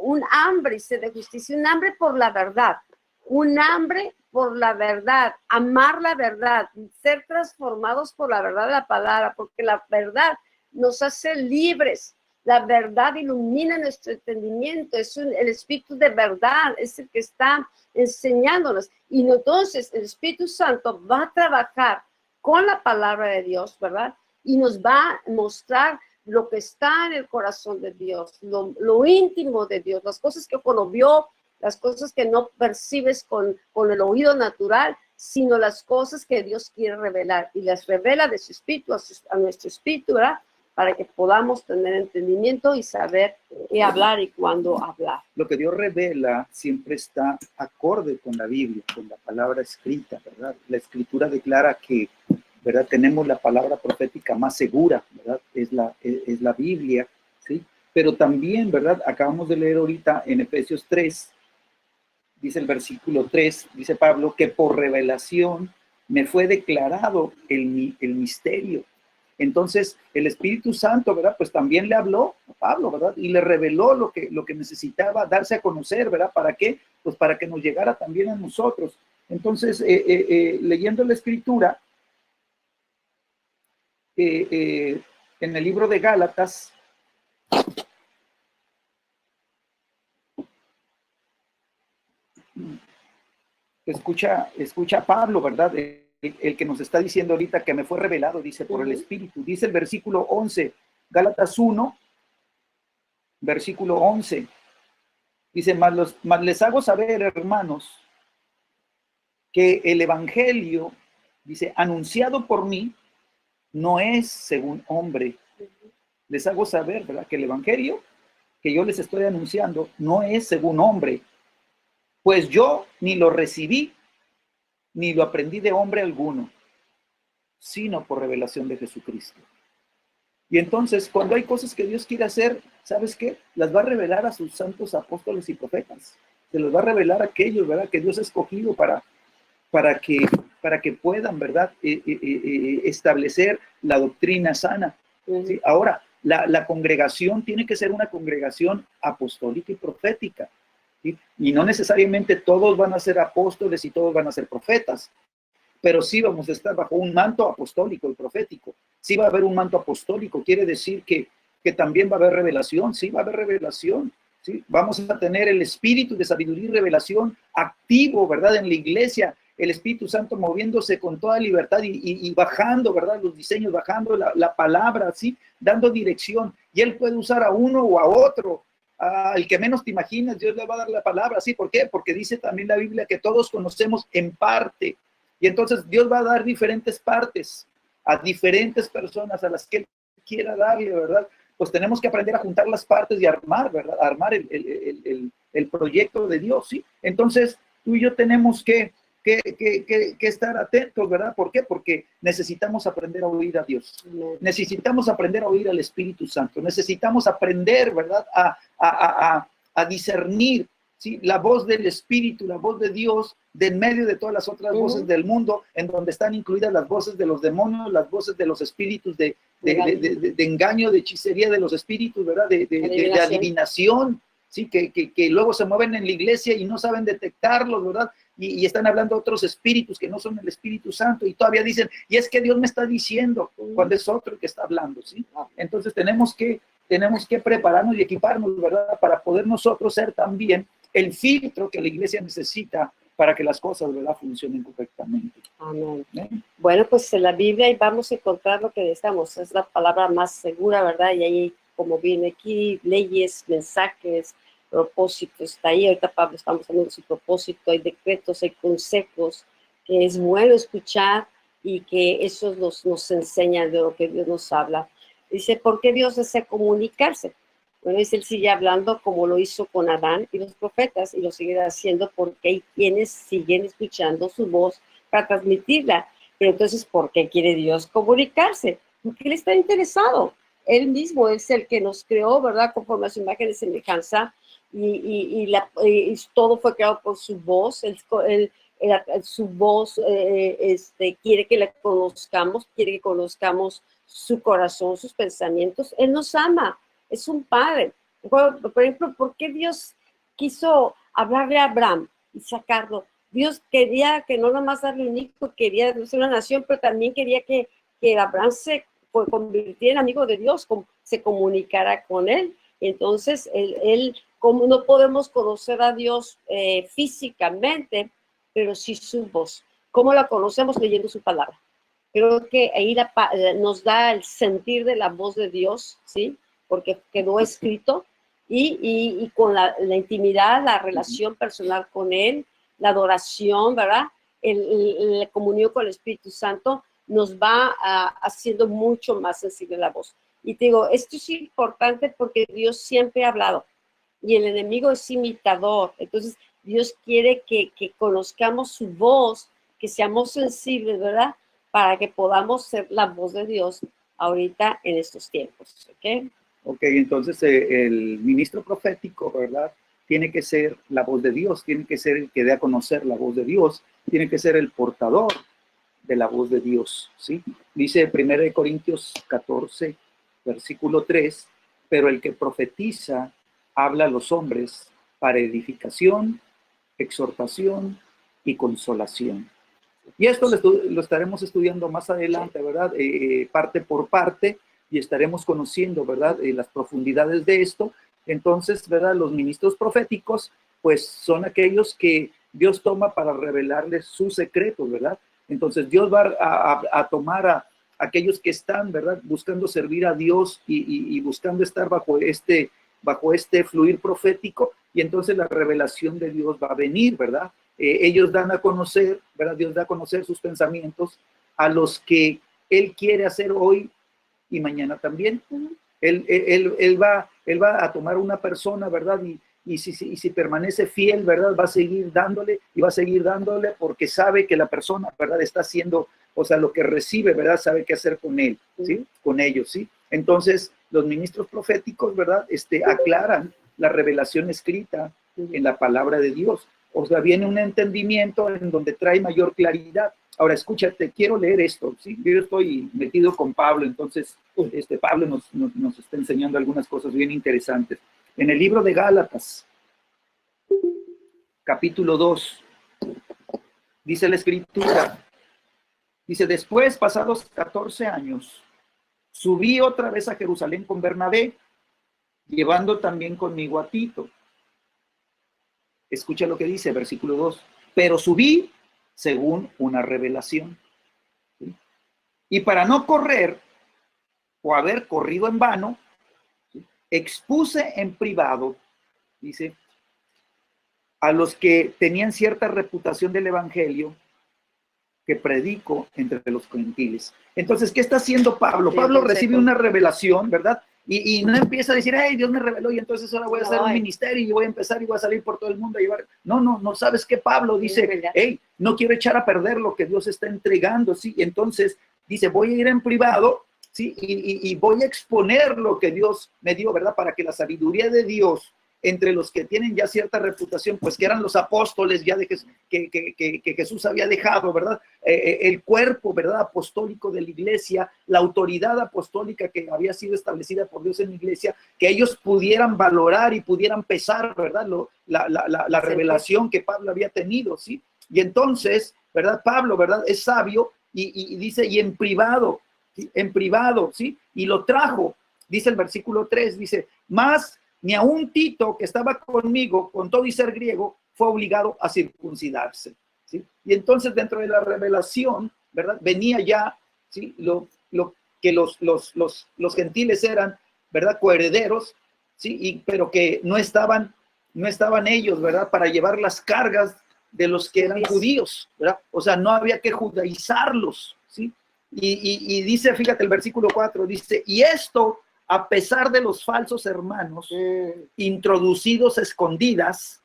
un hambre de justicia, un hambre por la verdad, un hambre por la verdad, amar la verdad, ser transformados por la verdad de la palabra, porque la verdad nos hace libres. La verdad ilumina nuestro entendimiento, el espíritu de verdad, es el que está enseñándonos. Y entonces el Espíritu Santo va a trabajar con la palabra de Dios, ¿verdad? Y nos va a mostrar lo que está en el corazón de Dios, lo íntimo de Dios, las cosas que ojo no vio, las cosas que no percibes con el oído natural, sino las cosas que Dios quiere revelar. Y las revela de su espíritu a nuestro espíritu, ¿verdad? Para que podamos tener entendimiento y saber qué hablar y cuándo hablar. Lo que Dios revela siempre está acorde con la Biblia, con la palabra escrita, ¿verdad? La escritura declara que, ¿verdad? Tenemos la palabra profética más segura, ¿verdad? Es la Biblia, ¿sí? Pero también, ¿verdad? Acabamos de leer ahorita en Efesios 3, dice el versículo 3, dice Pablo, que por revelación me fue declarado el misterio. Entonces, el Espíritu Santo, ¿verdad? Pues también le habló a Pablo, ¿verdad? Y le reveló lo que necesitaba darse a conocer, ¿verdad? ¿Para qué? Pues para que nos llegara también a nosotros. Entonces, leyendo la Escritura, en el libro de Gálatas, escucha a Pablo, ¿verdad? El que nos está diciendo ahorita que me fue revelado, dice, por el Espíritu. Dice el versículo 11, Gálatas 1, versículo 11. Dice, mas les hago saber, hermanos, que el evangelio, dice, anunciado por mí, no es según hombre. Les hago saber, ¿verdad? Que el evangelio que yo les estoy anunciando no es según hombre. Pues yo ni lo recibí, ni lo aprendí de hombre alguno, sino por revelación de Jesucristo. Y entonces, cuando hay cosas que Dios quiere hacer, ¿sabes qué? Las va a revelar a sus santos apóstoles y profetas. Se los va a revelar a aquellos, ¿verdad? Que Dios ha escogido para que puedan, ¿verdad? Establecer la doctrina sana. ¿Sí? Ahora, la congregación tiene que ser una congregación apostólica y profética. ¿Sí? Y no necesariamente todos van a ser apóstoles y todos van a ser profetas, pero sí vamos a estar bajo un manto apostólico y profético. Sí va a haber un manto apostólico, quiere decir que también va a haber revelación, sí va a haber revelación, sí. Vamos a tener el espíritu de sabiduría y revelación activo, ¿verdad? En la iglesia, el Espíritu Santo moviéndose con toda libertad y bajando, ¿verdad? Los diseños, bajando la palabra, ¿sí? Dando dirección, y Él puede usar a uno o a otro. Al que menos te imaginas, Dios le va a dar la palabra, ¿sí? ¿Por qué? Porque dice también la Biblia que todos conocemos en parte. Y entonces Dios va a dar diferentes partes a diferentes personas a las que Él quiera darle, ¿verdad? Pues tenemos que aprender a juntar las partes y armar, ¿verdad? Armar el proyecto de Dios, ¿sí? Entonces tú y yo tenemos que estar atentos, ¿verdad? ¿Por qué? Porque necesitamos aprender a oír a Dios. Necesitamos aprender a oír al Espíritu Santo. Necesitamos aprender, ¿verdad? A discernir, ¿sí? La voz del Espíritu, la voz de Dios, de en medio de todas las otras voces del mundo, en donde están incluidas las voces de los demonios, las voces de los espíritus de engaño, de hechicería de los espíritus, ¿verdad? De adivinación, ¿sí? Que luego se mueven en la iglesia y no saben detectarlos, ¿verdad? Y están hablando otros espíritus que no son el Espíritu Santo, y todavía dicen, y es que Dios me está diciendo, cuando es otro el que está hablando, ¿sí? Entonces tenemos que prepararnos y equiparnos, ¿verdad? Para poder nosotros ser también el filtro que la iglesia necesita para que las cosas, ¿verdad?, funcionen correctamente. Amén. Bueno, pues en la Biblia ahí vamos a encontrar lo que necesitamos. Es la palabra más segura, ¿verdad? Y ahí, como viene aquí, leyes, mensajes, propósitos, está ahí. Ahorita Pablo estamos hablando de su propósito, hay decretos, hay consejos, que es bueno escuchar y que eso nos enseña de lo que Dios nos habla. Dice, ¿por qué Dios desea comunicarse? Bueno, es él sigue hablando como lo hizo con Adán y los profetas, y lo sigue haciendo porque hay quienes siguen escuchando su voz para transmitirla. Pero entonces, ¿por qué quiere Dios comunicarse? Porque Él está interesado. Él mismo es el que nos creó, ¿verdad? Conforme a su imagen y semejanza, y todo fue creado por su voz. Él su voz, quiere que la conozcamos, quiere que conozcamos su corazón, sus pensamientos. Él nos ama, es un padre. Por ejemplo, ¿por qué Dios quiso hablarle a Abraham y sacarlo? Dios quería que no nomás darle un hijo, quería ser una nación, pero también quería que Abraham se convirtiera en amigo de Dios, se comunicara con él. Entonces, como no podemos conocer a Dios físicamente, pero sí su voz. ¿Cómo la conocemos? Leyendo su palabra. Creo que ahí nos da el sentir de la voz de Dios, ¿sí? Porque quedó escrito, y con la intimidad, la relación personal con Él, la adoración, ¿verdad? La comunión con el Espíritu Santo nos va haciendo mucho más sensible la voz. Y te digo, esto es importante porque Dios siempre ha hablado y el enemigo es imitador. Entonces, Dios quiere que conozcamos su voz, que seamos sensibles, ¿verdad? Para que podamos ser la voz de Dios ahorita en estos tiempos, ¿ok? Ok, entonces el ministro profético, ¿verdad? Tiene que ser la voz de Dios, tiene que ser el que dé a conocer la voz de Dios, tiene que ser el portador de la voz de Dios, ¿sí? Dice 1 Corintios 14, versículo 3, pero el que profetiza habla a los hombres para edificación, exhortación y consolación. Y esto lo estaremos estudiando más adelante, ¿verdad? Parte por parte, y estaremos conociendo, ¿verdad? Las profundidades de esto. Entonces, ¿verdad? Los ministros proféticos, pues son aquellos que Dios toma para revelarles sus secretos, ¿verdad? Entonces Dios va a tomar a aquellos que están, ¿verdad? Buscando servir a Dios y buscando estar bajo este fluir profético, y entonces la revelación de Dios va a venir, ¿verdad? Ellos dan a conocer, ¿verdad? Dios da a conocer sus pensamientos a los que Él quiere hacer hoy y mañana también. Él va a tomar una persona, ¿verdad? Y si permanece fiel, ¿verdad? Va a seguir dándole y va a seguir dándole porque sabe que la persona, ¿verdad? Está haciendo, o sea, lo que recibe, ¿verdad? Sabe qué hacer con él, ¿sí? Con ellos, ¿sí? Entonces, los ministros proféticos, ¿verdad? Aclaran la revelación escrita en la palabra de Dios. O sea, viene un entendimiento en donde trae mayor claridad. Ahora, escúchate, quiero leer esto, ¿sí? Yo estoy metido con Pablo, entonces Pablo nos está enseñando algunas cosas bien interesantes. En el libro de Gálatas, capítulo 2, dice la Escritura, dice, después, pasados 14 años, subí otra vez a Jerusalén con Bernabé, llevando también conmigo a Tito. Escucha lo que dice, versículo 2. Pero subí según una revelación. ¿Sí? Y para no correr o haber corrido en vano, ¿sí? Expuse en privado, dice, a los que tenían cierta reputación del evangelio que predico entre los gentiles. Entonces, ¿qué está haciendo Pablo? Pablo recibe una revelación, ¿verdad? Y no empieza a decir, hey, Dios me reveló y entonces ahora voy a hacer un ministerio y voy a empezar y voy a salir por todo el mundo a llevar. No, ¿sabes qué? Pablo dice, hey, no quiero echar a perder lo que Dios está entregando, ¿sí? Y entonces dice, voy a ir en privado, ¿sí? Y voy a exponer lo que Dios me dio, ¿verdad? Para que la sabiduría de Dios entre los que tienen ya cierta reputación, pues que eran los apóstoles ya de que Jesús había dejado, ¿verdad? El cuerpo, ¿verdad? Apostólico de la iglesia, la autoridad apostólica que había sido establecida por Dios en la iglesia, que ellos pudieran valorar y pudieran pesar, ¿verdad? La revelación que Pablo había tenido, ¿sí? Y entonces, ¿verdad? Pablo, ¿verdad? Es sabio y dice, y en privado, ¿sí? En privado, ¿sí? Y lo trajo, dice el versículo 3, dice, más ni aun Tito, que estaba conmigo, con todo y ser griego, fue obligado a circuncidarse, ¿sí? Y entonces dentro de la revelación, ¿verdad? Venía ya, ¿sí? Lo que los gentiles eran, ¿verdad? Coherederos, ¿sí? Pero que no estaban ellos, ¿verdad? Para llevar las cargas de los que eran judíos, ¿verdad? O sea, no había que judaizarlos, ¿sí? Y dice, fíjate el versículo 4, dice, y esto a pesar de los falsos hermanos introducidos a escondidas,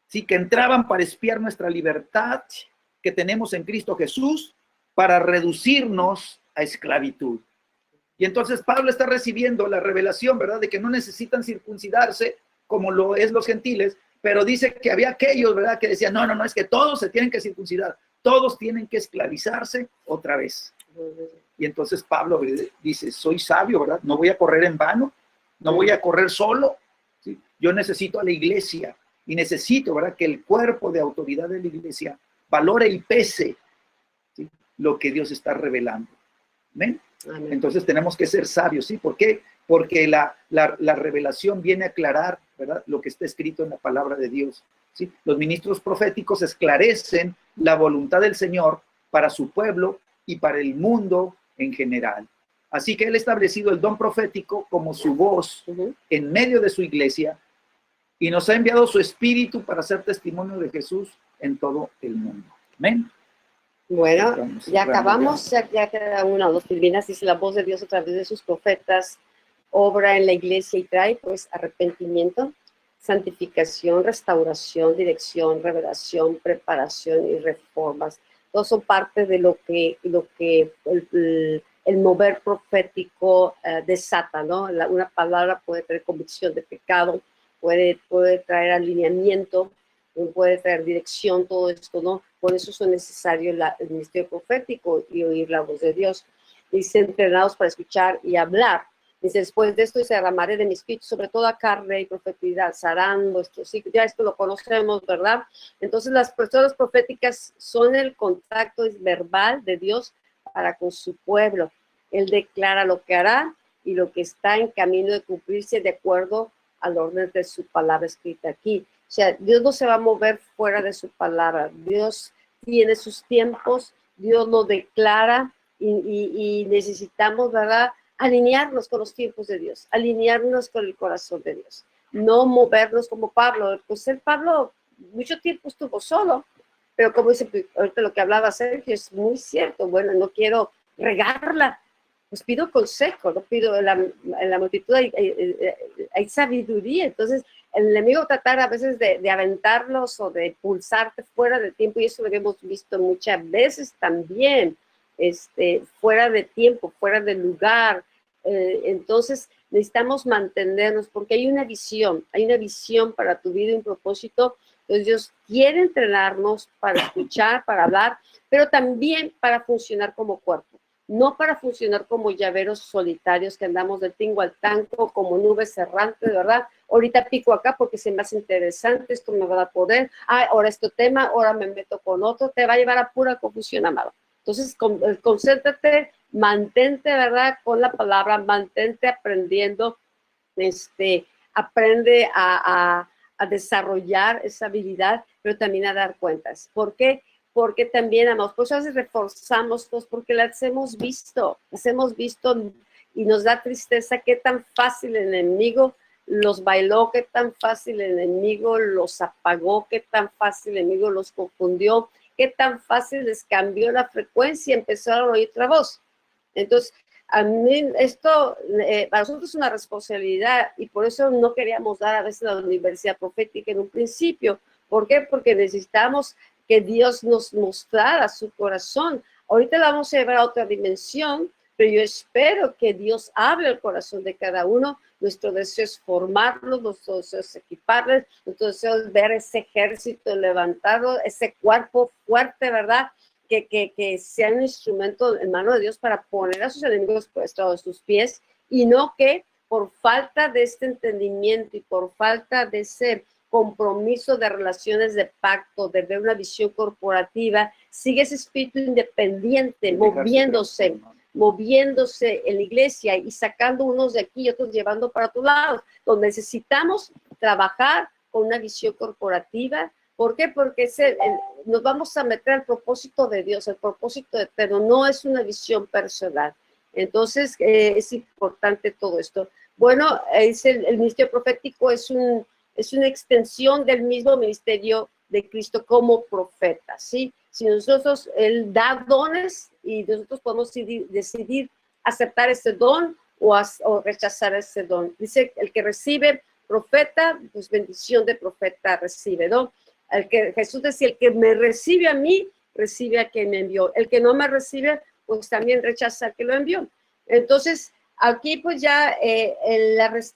¿sí? Que entraban para espiar nuestra libertad que tenemos en Cristo Jesús para reducirnos a esclavitud. Y entonces Pablo está recibiendo la revelación, ¿verdad? De que no necesitan circuncidarse como lo es los gentiles, Pero dice que había aquellos, ¿verdad? Que decían, no, no, no, es que todos se tienen que circuncidar, todos tienen que esclavizarse otra vez. Y entonces Pablo dice, soy sabio, ¿verdad? No voy a correr en vano, no voy a correr solo, ¿sí? Yo necesito a la iglesia y necesito, ¿verdad? Que el cuerpo de autoridad de la iglesia valore y pese, ¿sí? Lo que Dios está revelando. ¿Amén? Amén. Entonces tenemos que ser sabios, ¿sí? ¿Por qué? Porque la revelación viene a aclarar, ¿verdad? Lo que está escrito en la palabra de Dios, ¿sí? Los ministros proféticos esclarecen la voluntad del Señor para su pueblo y para el mundo en general. Así que Él ha establecido el don profético como su voz en medio de su iglesia y nos ha enviado su espíritu para ser testimonio de Jesús en todo el mundo. Amén. Bueno, ya acabamos, ya queda una o dos filminas. Dice la voz de Dios a través de sus profetas, obra en la iglesia y trae pues arrepentimiento, santificación, restauración, dirección, revelación, preparación y reformas. Todos son parte de lo que el mover profético desata, ¿no? Una palabra puede traer convicción de pecado, puede traer alineamiento, puede traer dirección, todo esto, ¿no? Por eso es necesario el ministerio profético y oír la voz de Dios. Dice, entrenados para escuchar y hablar. Dice, después de esto se derramaré de mi espíritu sobre toda carne y profetizarán vuestros hijos. Ya esto lo conocemos, ¿verdad? Entonces las personas proféticas son el contacto verbal de Dios para con su pueblo. Él declara lo que hará y lo que está en camino de cumplirse de acuerdo al orden de su palabra escrita aquí. O sea, Dios no se va a mover fuera de su palabra. Dios tiene sus tiempos, Dios lo declara y necesitamos, ¿verdad?, alinearnos con los tiempos de Dios, alinearnos con el corazón de Dios, no movernos como Pablo. Pues Pablo mucho tiempo estuvo solo, pero como dice ahorita lo que hablaba Sergio, es muy cierto. Bueno, no quiero regarla, pues pido consejo, no pido en la multitud hay sabiduría. Entonces el enemigo tratar a veces de aventarlos o de pulsarte fuera de tiempo, y eso lo hemos visto muchas veces también, fuera de tiempo, fuera de lugar. Entonces necesitamos mantenernos porque hay una visión para tu vida y un propósito. Entonces Dios quiere entrenarnos para escuchar, para hablar, pero también para funcionar como cuerpo, no para funcionar como llaveros solitarios que andamos del tingo al tango, como nubes errantes, ¿verdad? Ahorita pico acá porque se me hace interesante, esto me va a dar poder, ahora este tema, ahora me meto con otro, te va a llevar a pura confusión, amado. Entonces, concéntrate, mantente, ¿verdad?, con la palabra, mantente aprendiendo, aprende a desarrollar esa habilidad, pero también a dar cuentas. ¿Por qué? Porque también, amados, pues a veces reforzamos, pues porque las hemos visto y nos da tristeza qué tan fácil el enemigo los bailó, qué tan fácil el enemigo los apagó, qué tan fácil el enemigo los confundió, qué tan fácil les cambió la frecuencia y empezaron a oír otra voz. Entonces, a mí esto, para nosotros es una responsabilidad y por eso no queríamos dar a veces la universidad profética en un principio. ¿Por qué? Porque necesitamos que Dios nos mostrara su corazón. Ahorita la vamos a llevar a otra dimensión, pero yo espero que Dios hable el corazón de cada uno. Nuestro deseo es formarlos, nuestro deseo es equiparles, nuestro deseo es ver ese ejército levantado, ese cuerpo fuerte, ¿verdad?, que sea un instrumento en mano de Dios para poner a sus enemigos puestos a sus pies, y no que por falta de este entendimiento y por falta de ese compromiso de relaciones de pacto, de ver una visión corporativa, sigue ese espíritu independiente, moviéndose en la iglesia y sacando unos de aquí y otros llevando para otro lado, donde necesitamos trabajar con una visión corporativa. ¿Por qué? Porque nos vamos a meter al propósito de Dios, el propósito eterno, no es una visión personal. Entonces, es importante todo esto. Bueno, el ministerio profético es una extensión del mismo ministerio de Cristo como profeta, ¿sí? Si nosotros, Él da dones y nosotros podemos decidir aceptar ese don o rechazar ese don. Dice, el que recibe profeta, pues bendición de profeta recibe, ¿no? Jesús decía, el que me recibe a mí, recibe a quien me envió. El que no me recibe, pues también rechaza al que lo envió. Entonces, aquí pues ya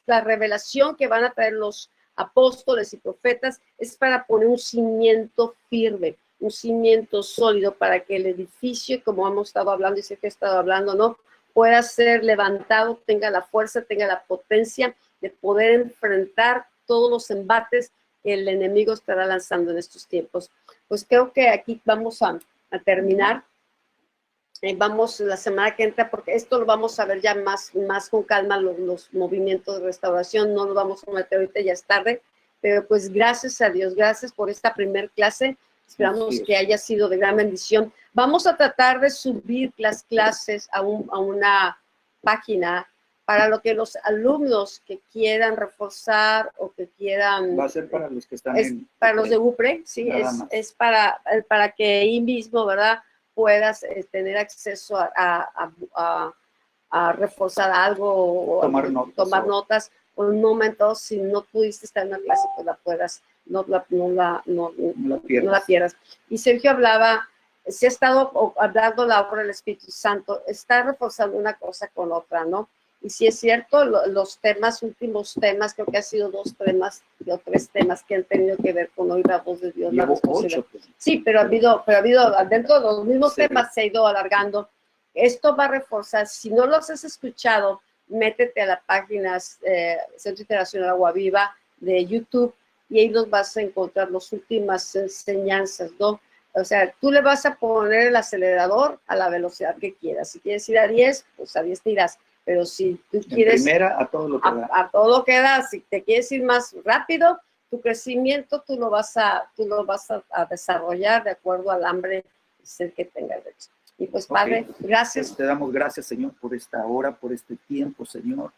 la revelación que van a traer los apóstoles y profetas, es para poner un cimiento firme, un cimiento sólido para que el edificio, como hemos estado hablando y sé que he estado hablando, ¿no?, pueda ser levantado, tenga la fuerza, tenga la potencia de poder enfrentar todos los embates que el enemigo estará lanzando en estos tiempos. Pues creo que aquí vamos a terminar. Vamos la semana que entra, porque esto lo vamos a ver ya más con calma, los movimientos de restauración, no nos vamos a meter ahorita, ya es tarde, pero pues gracias a Dios, gracias por esta primer clase, esperamos que haya sido de gran bendición. Vamos a tratar de subir las clases a una página para lo que los alumnos que quieran reforzar o que quieran... Va a ser para los que están para los de UPRE, sí, es para que ahí mismo, ¿verdad?, puedas tener acceso a reforzar algo o tomar notas. Por un momento, si no pudiste estar en la clase, pues la puedas, no la pierdas. Y Sergio hablaba, si ha estado hablando la obra del Espíritu Santo, está reforzando una cosa con otra, ¿no? Y si es cierto, los últimos temas, creo que ha sido 2 temas o 3 temas que han tenido que ver con oír la voz de Dios. Llevo 8. Sí, pero ha habido dentro de los mismos temas se ha ido alargando. Esto va a reforzar. Si no los has escuchado, métete a la página Centro Internacional Agua Viva de YouTube y ahí los vas a encontrar las últimas enseñanzas, ¿no? O sea, tú le vas a poner el acelerador a la velocidad que quieras. Si quieres ir a 10, pues a 10 te irás. Pero si tú quieres... En primera, a todo lo que da. A todo lo que da. Si te quieres ir más rápido, tu crecimiento tú lo vas a desarrollar de acuerdo al hambre y sed que tengas. Y pues, Padre, gracias. Te damos gracias, Señor, por esta hora, por este tiempo, Señor.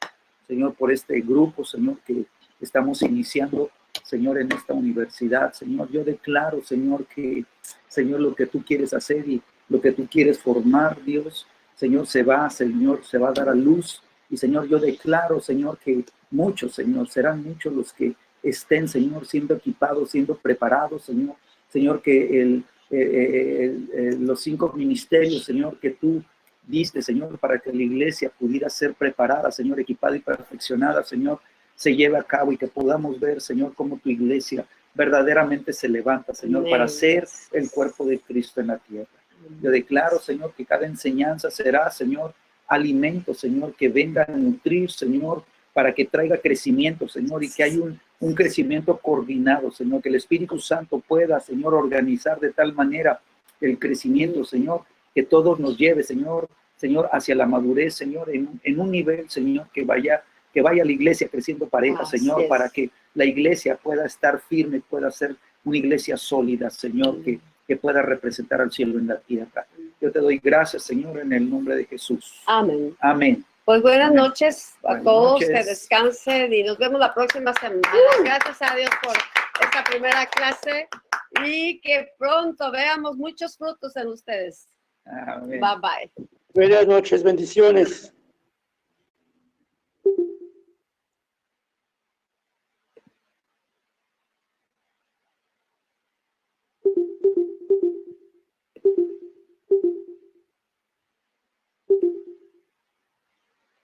Señor, por este grupo, Señor, que estamos iniciando, Señor, en esta universidad. Señor, yo declaro, Señor, que, Señor, lo que tú quieres hacer y lo que tú quieres formar, Dios, Señor, Señor, se va a dar a luz. Y, Señor, yo declaro, Señor, que muchos, Señor, serán muchos los que estén, Señor, siendo equipados, siendo preparados, Señor. Señor, que los 5 ministerios, Señor, que tú diste, Señor, para que la iglesia pudiera ser preparada, Señor, equipada y perfeccionada, Señor, se lleve a cabo y que podamos ver, Señor, cómo tu iglesia verdaderamente se levanta, Señor, Amén. para ser el cuerpo de Cristo en la tierra. Yo declaro, Señor, que cada enseñanza será, Señor, alimento, Señor, que venga a nutrir, Señor, para que traiga crecimiento, Señor, y que haya un crecimiento coordinado, Señor, que el Espíritu Santo pueda, Señor, organizar de tal manera el crecimiento, Señor, que todos nos lleve, Señor, hacia la madurez, Señor, en un nivel, Señor, que vaya la iglesia creciendo pareja, Señor, para que la iglesia pueda estar firme, pueda ser una iglesia sólida, Señor, que pueda representar al cielo en la tierra. Yo te doy gracias, Señor, en el nombre de Jesús. Amén. Amén. Pues buenas noches a Buenas todos, noches. Que descansen y nos vemos la próxima semana. Gracias a Dios por esta primera clase y que pronto veamos muchos frutos en ustedes. Amén. Bye bye. Buenas noches, bendiciones.